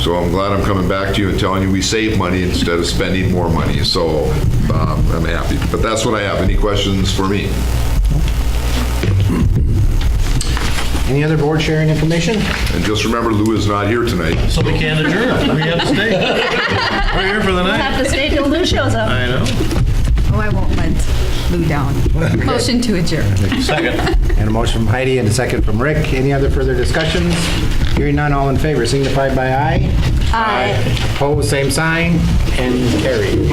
So I'm glad I'm coming back to you and telling you we save money instead of spending more money. So I'm happy. But that's what I have. Any questions for me? Any other board sharing information? And just remember, Lou is not here tonight. So we can't adjourn. We have to stay. We're here for the We'll night. have to stay till Lou shows up. I know. Oh, I won't let Lou down. Motion to adjourn. Second. And a motion from Heidi and a second from Rick. Any other further discussions? Hearing none, all in favor, signify by aye. Aye. Opposed, same sign, and carried.